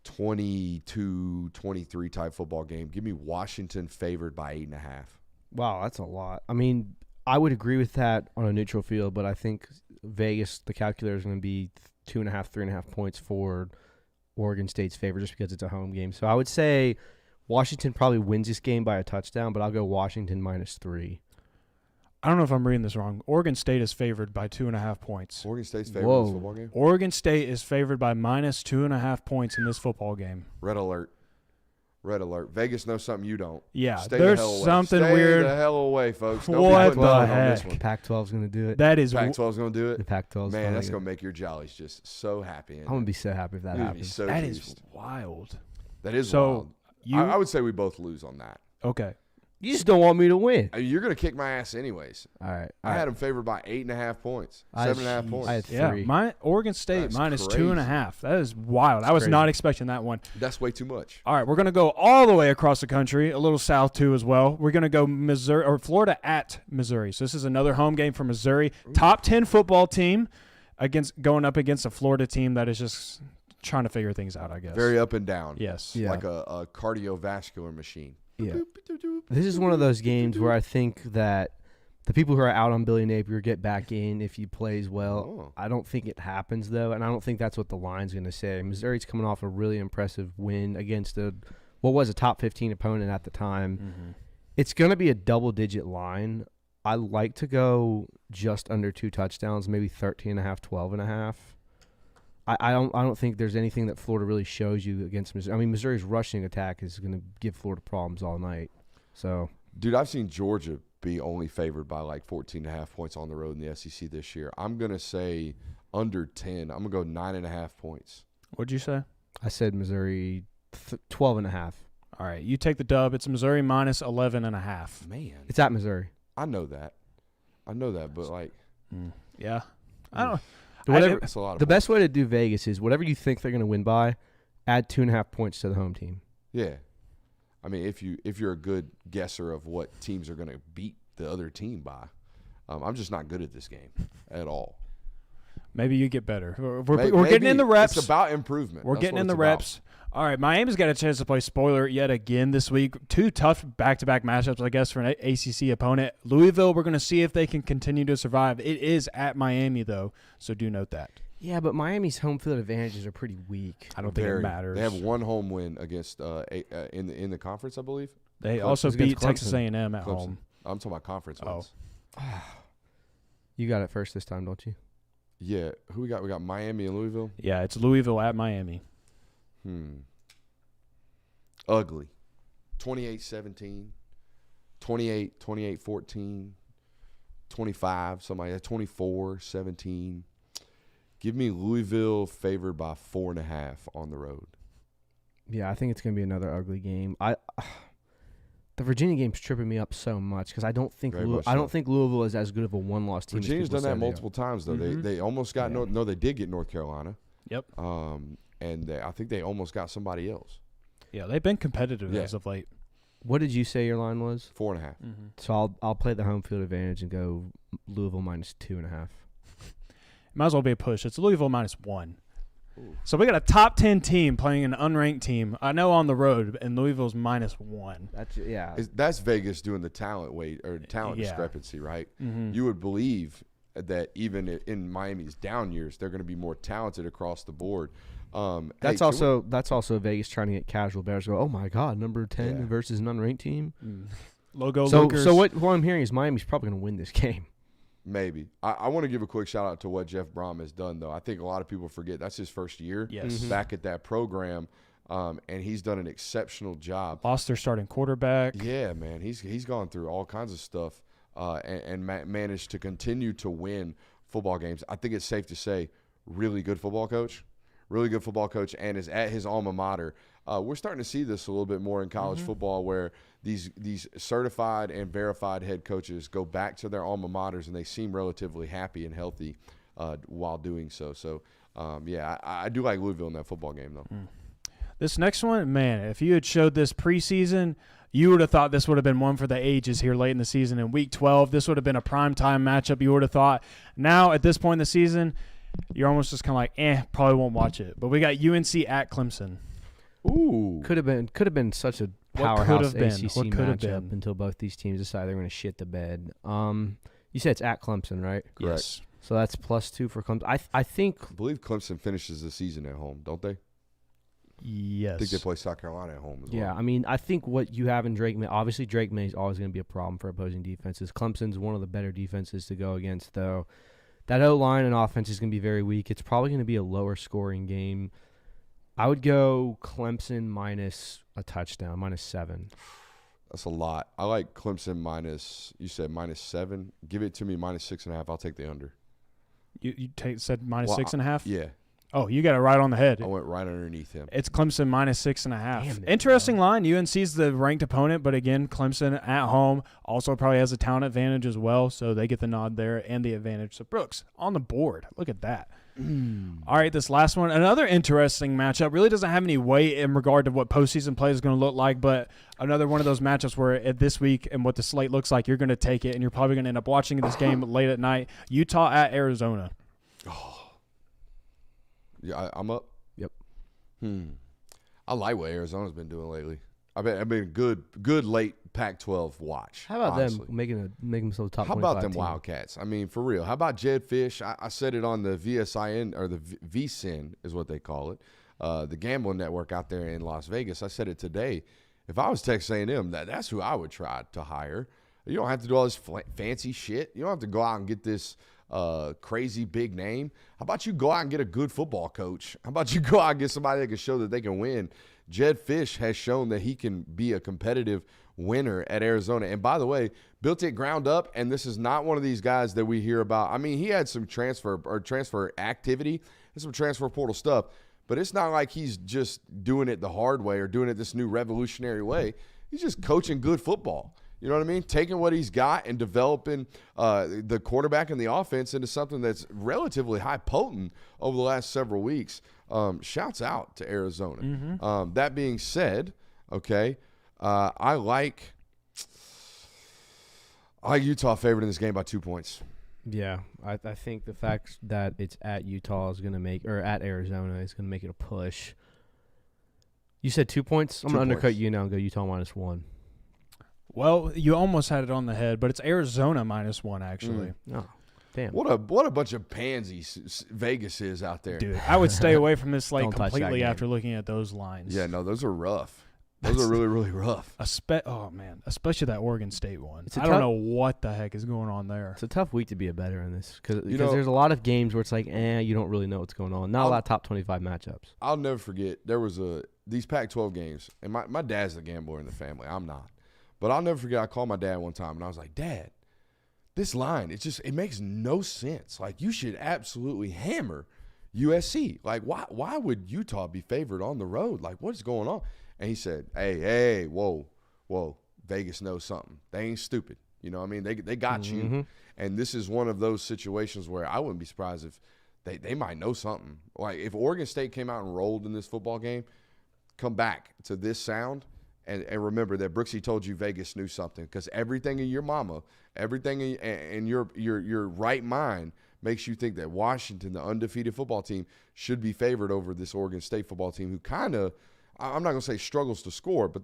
22, 23 type football game. Give me Washington favored by 8.5. Wow, that's a lot. I mean, I would agree with that on a neutral field, but I think Vegas, the calculator is going to be 2.5, 3.5 points for Oregon State's favor just because it's a home game. So I would say Washington probably wins this game by a touchdown, but I'll go Washington -3. I don't know if I'm reading this wrong. Oregon State is favored by 2.5 points. Oregon State's favored in this football game? Oregon State is favored by -2.5 points in this football game. Red alert. Red alert. Vegas knows something you don't. Yeah, Stay there's the hell away. something Stay weird. the hell away, folks. Don't What be putting the money on this heck? one. Pac-12 is going to do it. That is Pac-12's going to do The it? Pac-12 's Man, finally that's gonna- going to make your jollies just so happy. I'm going to be so happy if that You'd be happens. so that is pleased. wild. That is So, wild. you I would say we both lose on that. okay? You just don't want me to win. I mean, you're going to kick my ass anyways. All right. I had them favored by 8.5 points, 7.5 points. I had Yeah, 3. my Oregon State That's -2.5. That is wild. I was crazy. not expecting that one. That's way too much. All right, we're gonna go all the way across the country, a little south too as well. We're gonna go Missouri or Florida at Missouri. So this is another home game for Missouri. Top 10 football team going up against a Florida team that is just trying to figure things out, I guess. Very up and down. Yes. Yeah. Like a cardiovascular machine. Yeah. This is one of those games where I think that the people who are out on Billy Napier get back in if he plays well. Oh. I don't think it happens, though, and I don't think that's what the line's going to say. Missouri's coming off a really impressive win against what was a top 15 opponent at the time. Mm-hmm. It's going to be a double-digit line. I like to go just under 2 touchdowns, maybe 13.5, 12.5. I don't think there's anything that Florida really shows you against Missouri. I mean, Missouri's rushing attack is going to give Florida problems all night. So, Dude, I've seen Georgia be only favored by like 14.5 points on the road in the SEC this year. I'm going to say under 10. I'm going to go 9.5 points. What'd you say? I said Missouri 12.5. All right, you take the dub. It's Missouri -11.5. Man, It's at Missouri. I know that, but like, Yeah, I don't. Whatever. that's a lot of The points. best way to do Vegas is whatever you think they're going to win by, add 2.5 points to the home team. Yeah, I mean, if you're a good guesser of what teams are going to beat the other team by, I'm just not good at this game at all. Maybe you get better. We're Maybe getting in the reps. It's about improvement. We're That's getting what in the it's about. reps. All right, Miami's got a chance to play spoiler yet again this week. 2 tough back-to-back matchups, I guess, for an ACC opponent. Louisville, we're going to see if they can continue to survive. It is at Miami, though, so do note that. Yeah, but Miami's home field advantages are pretty weak. I don't think it Very. matters. They have one home win against in the conference, I believe. They also It's against beat Texas Clemson. A&M at Clemson. home. I'm talking about conference Oh. wins. You got it first this time, don't you? Yeah, who we got? We got Miami and Louisville. Yeah, it's Louisville at Miami. Ugly. 28-17, 28-14, 25, something like that. 24-17. Give me Louisville favored by 4.5 on the road. Yeah, I think it's going to be another ugly game. The Virginia game's tripping me up so much because I don't think Very much I don't so. think Louisville is as good of a one-loss team. Virginia's as people done that say they are. multiple times though. Mhm. They almost got Yeah. no, they did get North Carolina. Yep. And I think they almost got somebody else. Yeah, they've been competitive Yeah. as of late. What did you say your line was? 4.5. So I'll play the home field advantage and go Louisville -2.5. Might as well be a push. It's Louisville -1. So we got a top 10 team playing an unranked team. I know on the road, and Louisville's -1. That's That's Vegas doing the talent weight or talent Yeah. discrepancy, right? Mm-hmm. You would believe that even in Miami's down years, they're going to be more talented across the board. That's also Vegas trying to get casual bettors to go, oh my God, number 10 Yeah. versus an unranked team. Logo So lookers. what I'm hearing is Miami's probably going to win this game. Maybe. I want to give a quick shout out to what Jeff Brom has done, though. I think a lot of people forget that's his first year Yes. back at that program, and he's done an exceptional job. Lost their starting quarterback. Yeah, man. He's gone through all kinds of stuff and managed to continue to win football games. I think it's safe to say really good football coach, and is at his alma mater. We're starting to see this a little bit more in college football where these certified and verified head coaches go back to their alma maters and they seem relatively happy and healthy while doing so. So, I do like Louisville in that football game, though. This next one, man, if you had showed this preseason, you would have thought this would have been one for the ages here late in the season. In Week 12, this would have been a primetime matchup, you would have thought. Now, at this point in the season, you're almost just kind of like, probably won't watch it. But we got UNC at Clemson. Ooh. Could have been such a What could powerhouse have been? ACC What could have matchup been? until both these teams decide they're going to shit the bed. You said it's at Clemson, right? Correct. Yes. So that's +2 for Clemson. I think I believe Clemson finishes the season at home, don't they? Yes. I think they play South Carolina at home as well. Yeah, I mean, I think what you have in Drake May, obviously Drake May is always going to be a problem for opposing defenses. Clemson's one of the better defenses to go against, though. That O-line and offense is going to be very weak. It's probably going to be a lower scoring game. I would go Clemson minus a touchdown, -7. That's a lot. I like Clemson you said -7. Give it to me -6.5. I'll take the under. You said minus Well, 6.5? Yeah. Oh, you got it right on the head. I went right underneath him. It's Clemson -6.5. Damn it, Interesting line. UNC's the ranked opponent, but again, Clemson at home also probably has a talent advantage as well, so they get the nod there and the advantage. So Brooks on the board. Look at that. All right, this last one, another interesting matchup. Really doesn't have any weight in regard to what postseason play is going to look like, but another one of those matchups where at this week and what the slate looks like, you're going to take it, and you're probably going to end up watching this game late at night. Utah at Arizona. Yeah, I'm up. Yep. I like what Arizona's been doing lately. I've been good late Pac-12 watch. How about honestly. them making themselves a top 25 How about them team? Wildcats? I mean, for real. How about Jed Fish? I said it on the VSIN, or the VSIN is what they call it, the gambling network out there in Las Vegas. I said it today. If I was Texas A&M, that's who I would try to hire. You don't have to do all this fancy shit. You don't have to go out and get this crazy big name. How about you go out and get a good football coach? How about you go out and get somebody that can show that they can win? Jed Fish has shown that he can be a competitive winner at Arizona. And by the way, built it ground up, and this is not one of these guys that we hear about. I mean, he had some transfer activity and some transfer portal stuff, but it's not like he's just doing it the hard way or doing it this new revolutionary way. He's just coaching good football. You know what I mean? Taking what he's got and developing the quarterback and the offense into something that's relatively high potent over the last several weeks. Shouts out to Arizona. That being said, okay, I like Utah favored in this game by 2 points. Yeah, I think the fact that it's at Utah is going to at Arizona is going to make it a push. You said 2 points? I'm going to undercut you now and go Utah -1. Well, you almost had it on the head, but it's Arizona -1 actually. Oh, damn. What a bunch of pansies Vegas is out there. Dude, I would stay away from this slate Don't touch that completely game. after looking at those lines. Yeah, no, those are rough. Those are really, really rough. Oh, man, especially that Oregon State one. It's a I don't tough- know what the heck is going on there. It's a tough week to be a better in this because know- there's a lot of games where it's like, you don't really know what's going on. Not a lot of top 25 matchups. I'll never forget, there was these Pac-12 games, and my dad's the gambler in the family. I'm not. But I'll never forget, I called my dad one time, and I was like, Dad, this line, it makes no sense. Like, you should absolutely hammer USC. Like, why would Utah be favored on the road? Like, what's going on? And he said, hey, whoa, Vegas knows something. They ain't stupid. You know what I mean? They got you. And this is one of those situations where I wouldn't be surprised if they might know something. Like, if Oregon State came out and rolled in this football game, come back to this sound. And remember that Brooksy told you Vegas knew something, because everything in your mama, everything in your right mind makes you think that Washington, the undefeated football team, should be favored over this Oregon State football team, who kind of, I'm not going to say struggles to score, but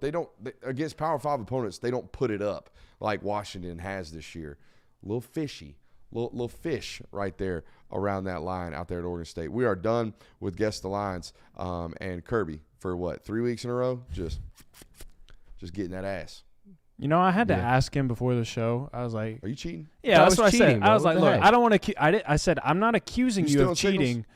against Power 5 opponents, they don't put it up like Washington has this year. A little fishy. little fish right there around that line out there at Oregon State. We are done with Guess the Lines and Kirby for what, 3 weeks in a row? Just getting that ass. You know, I had to ask him before the show. I was like, "Are you cheating?" Yeah, that's what I said. bro. I was like, What the "Look, heck? I don't want to. I said I'm not accusing you of stealing cheating."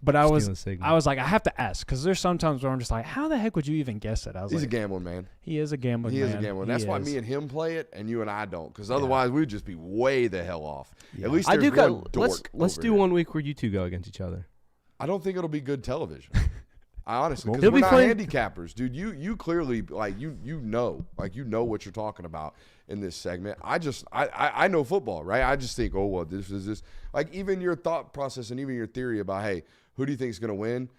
But I was signals. like, I have to ask because there's sometimes where I'm just like, how the heck would you even guess it? I was He's like, a gambling man. he is a gambling man. He is a gambler. That's why me and him play it, and you and I don't, because otherwise we'd just be way the hell off. Yeah. At least I there's do one dork. Let's over do here. 1 week where you two go against each other. I don't think it'll be good television. I honestly, because It'll we're be not funny. handicappers, dude. You clearly you know what you're talking about in this segment. I know football, right? I just think, oh well, this is this. Like even your thought process and even your theory about, hey, who do you think is going to win?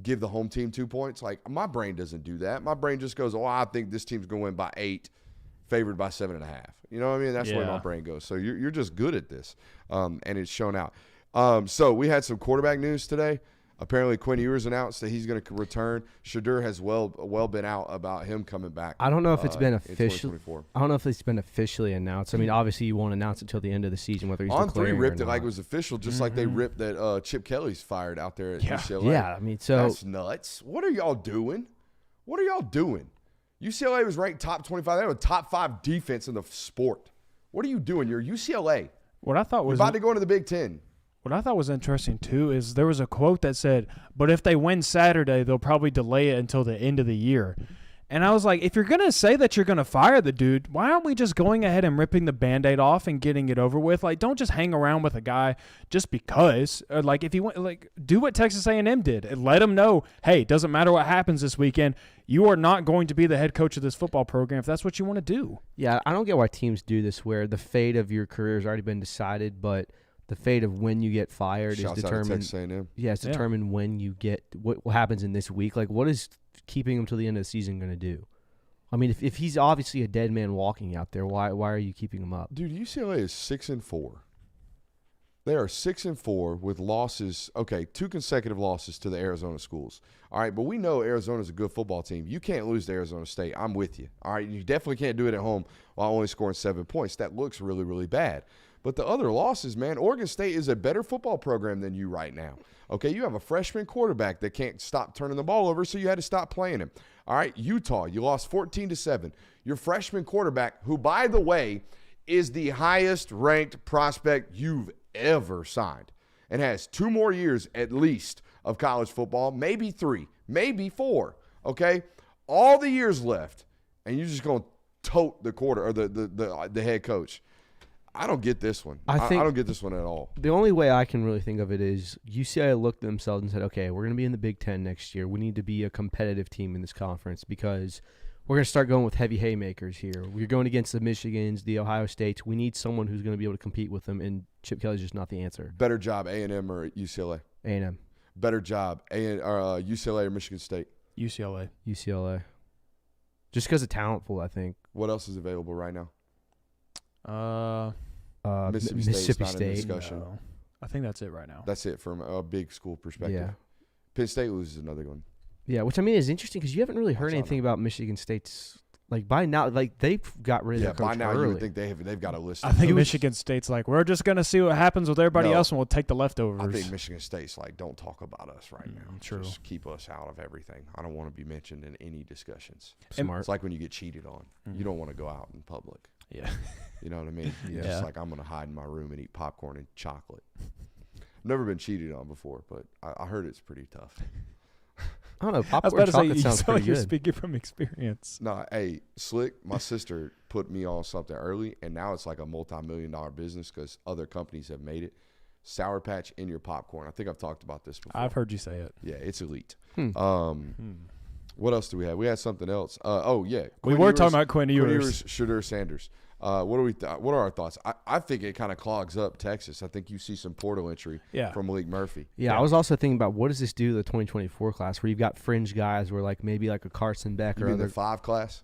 Give the home team 2 points. Like my brain doesn't do that. My brain just goes, oh, I think this team's going to win by 8, favored by 7.5. You know what I mean? That's the way my brain goes. So you're just good at this, and it's shown out. So we had some quarterback news today. Apparently, Quinn Ewers announced that he's going to return. Shadur has well been out about him coming back. I don't know if it's been in official. 2024. I don't know if it's been officially announced. I mean, obviously you won't announce it until the end of the season whether he's On3 declaring ripped or it like it not. was official, just like they ripped that Chip Kelly's fired out there at UCLA. Yeah, I mean, so That's nuts. What are y'all doing? UCLA was ranked top 25. They have a top 5 defense in the sport. What are you doing? You're UCLA. What I thought You're was about to go into the Big Ten. What I thought was interesting too is there was a quote that said, "But if they win Saturday, they'll probably delay it until the end of the year." And I was like, if you're going to say that you're going to fire the dude, why aren't we just going ahead and ripping the Band-Aid off and getting it over with? Like, don't just hang around with a guy just because. Or like, if you want, like, do what Texas A&M did and let them know, hey, it doesn't matter what happens this weekend. You are not going to be the head coach of this football program if that's what you want to do. yeah, I don't get why teams do this where the fate of your career has already been decided, but the fate of when you get fired Shouts is out to determined. Texas A&M. Yeah, it's determined when you get what happens in this week. Like, what is keeping him till the end of the season going to do? I mean, if he's obviously a dead man walking out there, why are you keeping him up? Dude, UCLA is 6-4. They are 6-4 with losses. Okay, 2 consecutive losses to the Arizona schools. All right, but we know Arizona's a good football team. You can't lose to Arizona State. I'm with you. All right, you definitely can't do it at home while only scoring 7 points. That looks really, really bad. But the other losses, man, Oregon State is a better football program than you right now. Okay, you have a freshman quarterback that can't stop turning the ball over, so you had to stop playing him. All right, Utah, you lost 14-7. Your freshman quarterback, who, by the way, is the highest-ranked prospect you've ever signed and has 2 more years at least of college football, maybe 3, maybe 4, okay? All the years left, and you're just going to tote the quarter or the head coach. I don't get this one. I don't get this one at all. The only way I can really think of it is UCLA looked at themselves and said, okay, we're going to be in the Big Ten next year. We need to be a competitive team in this conference because we're going to start going with heavy haymakers here. We're going against the Michigans, the Ohio States. We need someone who's going to be able to compete with them, and Chip Kelly's just not the answer. Better job, A&M or UCLA? A&M. Better job, UCLA or Michigan State? UCLA. Just because of talent pool, I think. What else is available right now? Mississippi State's not in State. discussion. No. I think that's it right now. That's it from a big school perspective. Yeah. Penn State loses another one. Yeah, which I mean is interesting because you haven't really heard Watch out anything about Michigan State's. Like by now, like they've got rid of their coach by now early. you would think they've got a list. I think Michigan State's like, we're just going to see what happens with everybody No. else and we'll take the leftovers. I think Michigan State's like, don't talk about us right now. True. Just keep us out of everything. I don't want to be mentioned in any discussions. Smart. It's like when you get cheated on. You don't want to go out in public. Yeah. You know what I mean? It's Yeah. just like I'm going to hide in my room and eat popcorn and chocolate. I've never been cheated on before, but I heard it's pretty tough. I don't know. I was Popcorn about to say, chocolate you sounds sound pretty like you're good. speaking from experience. No, hey, Slick, my sister put me on something early, and now it's like a multi-million-dollar business because other companies have made it. Sour Patch in your popcorn. I think I've talked about this before. I've heard you say it. Yeah, it's elite. Hmm. What else do we have? We had something else. Yeah. We were talking about Quinn Ewers. Shadur Sanders. What are our thoughts? I think it kind of clogs up Texas. I think you see some portal entry from Malik Murphy. Yeah, I was also thinking about what does this do to the 2024 class where you've got fringe guys where like maybe like a Carson Beck You or mean other the 5 class?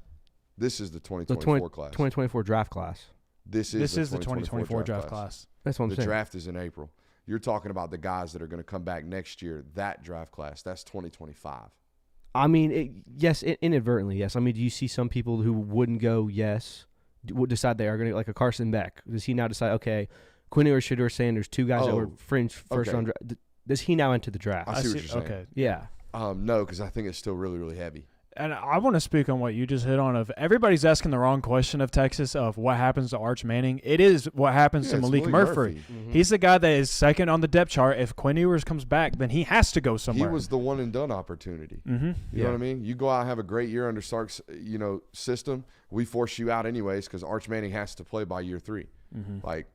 This is the the 2024 class. 2024 draft class. This is the 2024 draft class. That's what I'm The saying. draft is in April. You're talking about the guys that are going to come back next year. That draft class, that's 2025. I mean, yes, inadvertently, yes. I mean, do you see some people who wouldn't go yes, would decide they are going to like a Carson Beck? Does he now decide, okay, Quinn Ewers, Shedeur Sanders, two guys that were Oh, fringe first round. Does he now enter the draft? I see what you're saying. Okay. Yeah. No, because I think it's still really, really heavy. And I want to speak on what you just hit on. Of everybody's asking the wrong question of Texas of what happens to Arch Manning. It is what happens to it's Malik Murphy. Mm-hmm. He's the guy that is second on the depth chart. If Quinn Ewers comes back, then he has to go somewhere. He was the one and done opportunity. Mm-hmm. You know what I mean? You go out and have a great year under Sark's, system. We force you out anyways because Arch Manning has to play by year 3. Mm-hmm. Like,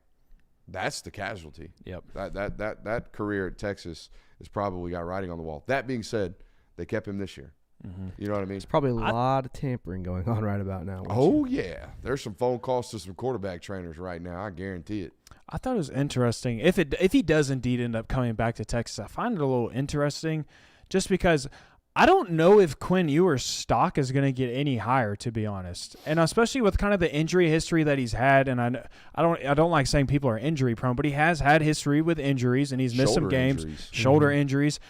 that's the casualty. Yep. That career at Texas has probably got writing on the wall. That being said, they kept him this year. Mm-hmm. You know what I mean? There's probably a lot of tampering going on right about now. Oh, yeah. There's some phone calls to some quarterback trainers right now. I guarantee it. I thought it was interesting. If he does indeed end up coming back to Texas, I find it a little interesting just because I don't know if Quinn Ewers' stock is going to get any higher, to be honest. And especially with kind of the injury history that he's had, and I don't like saying people are injury prone, but he has had history with injuries and he's missed some games, shoulder injuries.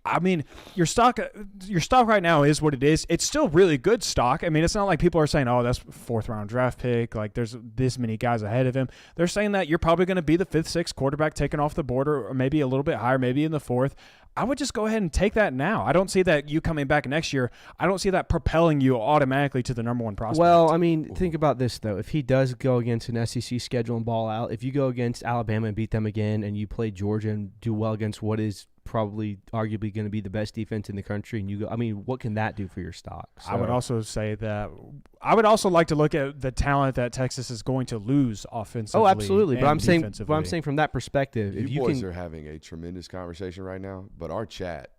I mean, your stock right now is what it is. It's still really good stock. I mean, it's not like people are saying, "Oh, that's 4th round draft pick." Like there's this many guys ahead of him. They're saying that you're probably going to be the 5th, 6th quarterback taken off the board, or maybe a little bit higher, maybe in the 4th. I would just go ahead and take that now. I don't see that you coming back next year. I don't see that propelling you automatically to the number 1 prospect. Well, I mean, think about this, though. If he does go against an SEC schedule and ball out, if you go against Alabama and beat them again, and you play Georgia and do well against what is probably arguably going to be the best defense in the country, and you go, I mean, what can that do for your stock? So, I would also say that I would also like to look at the talent that Texas is going to lose offensively. Oh, absolutely. But I'm saying defensively. from that perspective, if you boys can, are having a tremendous conversation right now, but our chat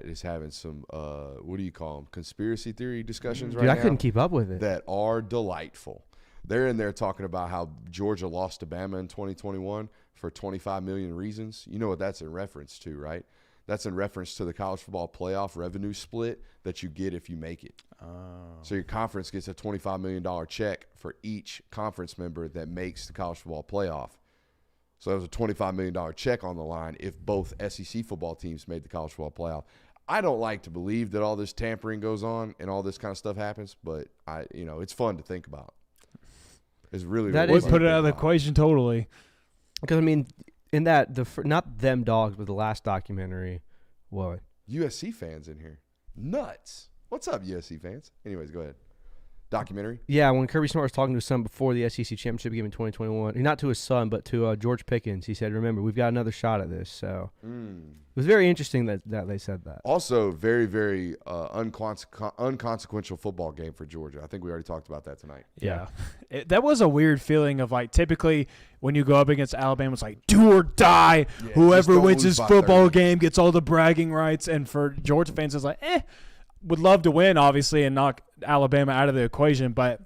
is having some what do you call them, conspiracy theory discussions right now. I couldn't keep up with it. That are delightful. They're in there talking about how Georgia lost to Bama in 2021 for 25 million reasons. You know what that's in reference to, right? That's in reference to the college football playoff revenue split that you get if you make it. Oh. So your conference gets a $25 million check for each conference member that makes the college football playoff. So there was a $25 million check on the line if both SEC football teams made the college football playoff. I don't like to believe that all this tampering goes on and all this kind of stuff happens, but it's fun to think about. It's really would put it out of the equation totally. Because I mean, in that not them dogs, but the last documentary, what? USC fans in here, nuts. What's up, USC fans? Anyways, go ahead. Documentary. Yeah, when Kirby Smart was talking to his son before the SEC championship game in 2021, not to his son, but to George Pickens, he said, "Remember, we've got another shot at this." So it was very interesting that they said that. Also, very, very unconsequential football game for Georgia. I think we already talked about that tonight. Yeah. That was a weird feeling of like typically when you go up against Alabama, it's like do or die. Yeah, whoever wins lose his by football 30. game gets all the bragging rights. And for Georgia fans, it's like, would love to win, obviously, and knock Alabama out of the equation, but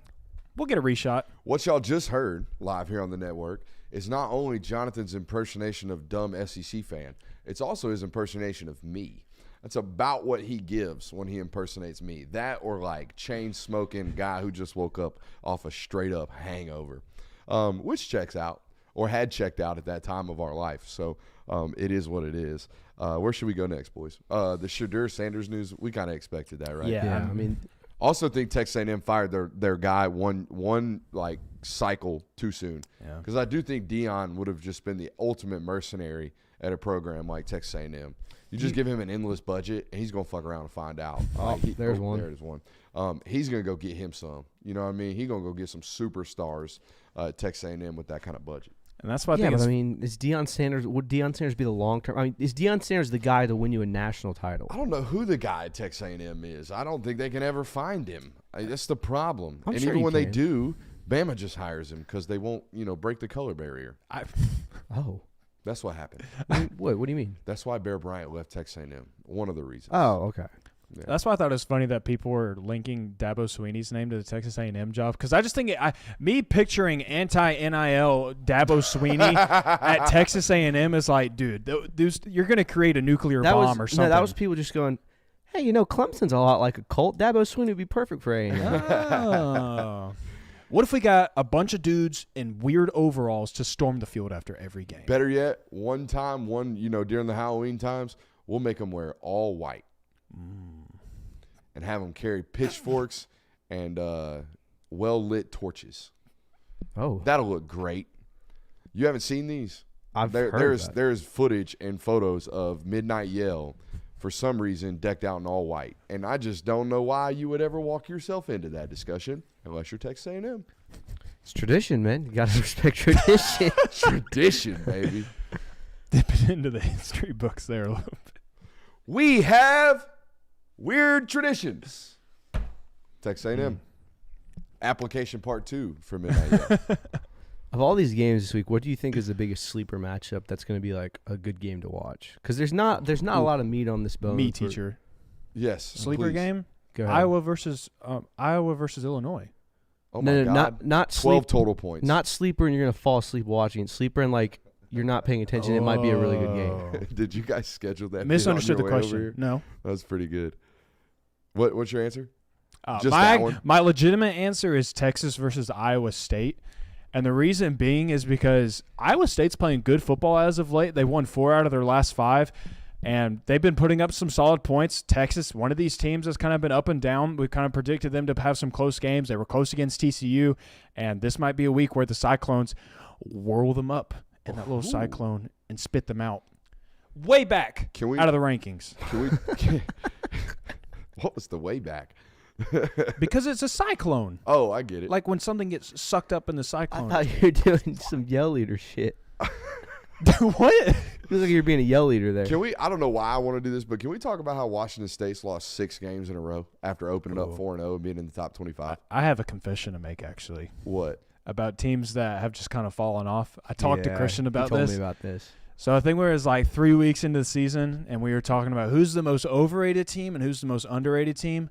we'll get a reshot. What y'all just heard live here on the network is not only Jonathan's impersonation of dumb SEC fan, it's also his impersonation of me. That's about what he gives when he impersonates me. That or like chain-smoking guy who just woke up off a straight-up hangover, which checks out or had checked out at that time of our life. So it is what it is. Where should we go next, boys? The Shedeur Sanders news, we kind of expected that, right? Yeah, I mean, also think Texas A&M fired their guy one like cycle too soon. Because I do think Dion would have just been the ultimate mercenary at a program like Texas A&M. You just give him an endless budget, and he's gonna fuck around and find out. There's one. There's one. He's gonna go get him some. You know what I mean? He's gonna go get some superstars at Texas A&M with that kind of budget. And that's why I mean, is Deion Sanders? Would Deion Sanders be the long term? I mean, is Deion Sanders the guy to win you a national title? I don't know who the guy at Texas A&M is. I don't think they can ever find him. That's the problem. And sure even when they can. do, Bama just hires him because they won't, break the color barrier. Oh, that's what happened. what do you mean? That's why Bear Bryant left Texas A&M. One of the reasons. Oh, okay. Yeah. That's why I thought it was funny that people were linking Dabo Swinney's name to the Texas A&M job because I just think me picturing anti-NIL Dabo Swinney at Texas A&M is like, dude, you're going to create a nuclear bomb or something. No, that was people just going, hey, Clemson's a lot like a cult. Dabo Swinney would be perfect for A&M. Oh. What if we got a bunch of dudes in weird overalls to storm the field after every game? Better yet, during the Halloween times, we'll make them wear all white. And have them carry pitchforks and well-lit torches. Oh. That'll look great. You haven't seen these? I've heard that. There's footage and photos of Midnight Yell, for some reason, decked out in all white. And I just don't know why you would ever walk yourself into that discussion unless you're Texas A&M. It's tradition, man. You got to respect tradition. Tradition, baby. Dipping into the history books there a little bit. We have weird traditions. Texas A&M. Application part 2 for Midnight Yell. Of all these games this week, what do you think is the biggest sleeper matchup that's going to be like a good game to watch? Because there's not a lot of meat on this bone. Me, teacher. Yes. Sleeper please. game? Go ahead. Iowa versus Illinois. Oh, my No, God. not 12 sleep, total points. not sleeper, and you're going to fall asleep watching it. Sleeper and like you're not paying attention. It might be a really good game. Did you guys schedule that? Misunderstood the on your way over question. here? No. That's pretty good. What's your answer? Just my, that one? my legitimate answer is Texas versus Iowa State. And the reason being is because Iowa State's playing good football as of late. They won 4 out of their last 5, and they've been putting up some solid points. Texas, one of these teams that's kind of been up and down. We kind of predicted them to have some close games. They were close against TCU, and this might be a week where the Cyclones whirl them up in that little cyclone and spit them out way back out of the rankings. What was the way back? Because it's a cyclone. Oh, I get it. Like when something gets sucked up in the I cyclone. thought you were doing some yell leader shit. What? Feels like you're being a yell leader there. I don't know why I want to do this, but can we talk about how Washington State's lost 6 games in a row after opening up 4-0 and being in the top 25? I have a confession to make, actually. What? About teams that have just kind of fallen off. I talked to Christian about he told this. me about this. So I think we was like 3 weeks into the season, and we were talking about who's the most overrated team and who's the most underrated team.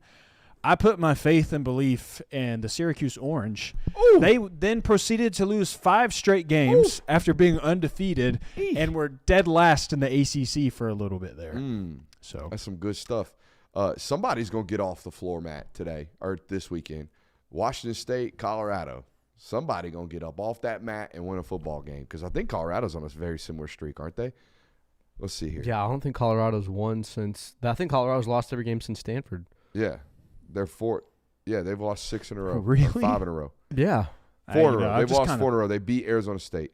I put my faith and belief in the Syracuse Orange. Ooh. They then proceeded to lose 5 straight games after being undefeated and were dead last in the ACC for a little bit there. So that's some good stuff. Somebody's going to get off the floor mat today or this weekend. Washington State, Colorado. Somebody going to get up off that mat and win a football game because I think Colorado's on a very similar streak, aren't they? Let's see here. Yeah, I don't think Colorado's won since – I think Colorado's lost every game since Stanford. Yeah. They're 4. Yeah, they've lost 6 in a row. Really? Or 5 in a row. Yeah. 4 in a row. They've lost 4 in a row. They beat Arizona State.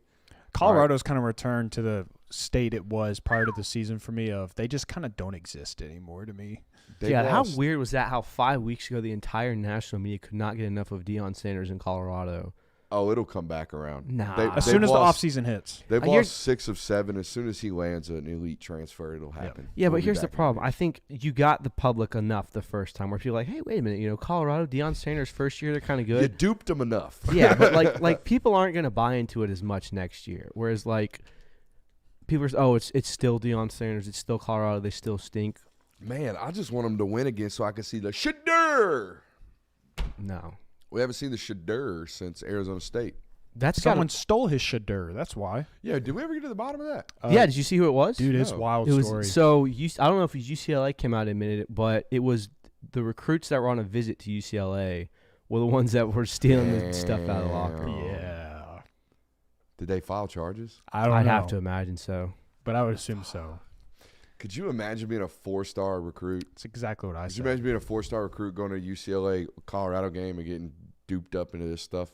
Colorado's kind of returned to the state it was prior to the season for me of they just kind of don't exist anymore to me. How weird was that how 5 weeks ago the entire national media could not get enough of Deion Sanders in Colorado? Oh, it'll come back around. Nah. As soon as the offseason hits. They've lost 6 of 7. As soon as he lands an elite transfer, it'll happen. Yeah, but here's the problem. I think you got the public enough the first time where people are like, hey, wait a minute, Colorado, Deion Sanders first year, they're kind of good. You duped them enough. Yeah, but like people aren't going to buy into it as much next year. Whereas like people are, it's still Deion Sanders, it's still Colorado, they still stink. Man, I just want them to win again so I can see the shadur. No. We haven't seen the shadur since Arizona State. Someone stole his shadur. That's why. Yeah, did we ever get to the bottom of that? Yeah, did you see who it was? Dude, it's wild story. So I don't know if UCLA came out and admitted it, but it was the recruits that were on a visit to UCLA were the ones that were stealing the stuff out of the locker. Yeah. Did they file charges? I'd have to imagine so. But I would assume so. Could you imagine being a 4-star recruit? That's exactly what I said. Could you imagine being a 4-star recruit going to a UCLA Colorado game and getting duped up into this stuff?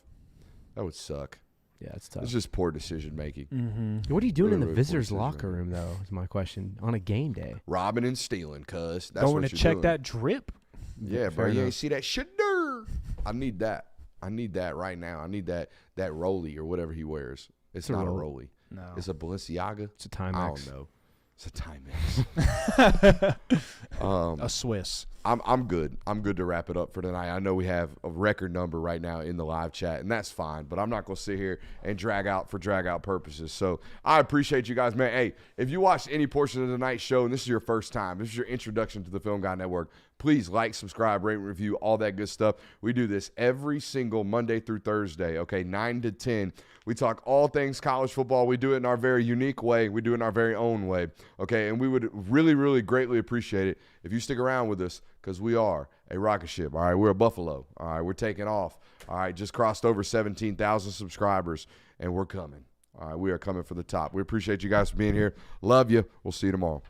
That would suck. Yeah, it's tough. It's just poor decision making. Mm-hmm. What are you doing in the Really visitors' poor locker room, though, is my question. On a game day. Robbing and stealing, cuz. That's Going what to you're check doing. that drip. Yeah, bro. You ain't see that shadur. I need that. I need that right now. I need that rollie or whatever he wears. It's not a rollie. No. It's a Balenciaga. It's a Timex. I don't know. It's a Timex. A Swiss. I'm good. I'm good to wrap it up for tonight. I know we have a record number right now in the live chat, and that's fine. But I'm not going to sit here and drag out purposes. So I appreciate you guys, man. Hey, if you watched any portion of tonight's show and this is your first time, this is your introduction to the Film Guy Network, please like, subscribe, rate, review, all that good stuff. We do this every single Monday through Thursday, okay, 9 to 10. We talk all things college football. We do it in our very unique way. We do it in our very own way, okay? And we would really, really greatly appreciate it if you stick around with us because we are a rocket ship, all right? We're a Buffalo, all right? We're taking off, all right? Just crossed over 17,000 subscribers, and we're coming, all right? We are coming for the top. We appreciate you guys for being here. Love you. We'll see you tomorrow.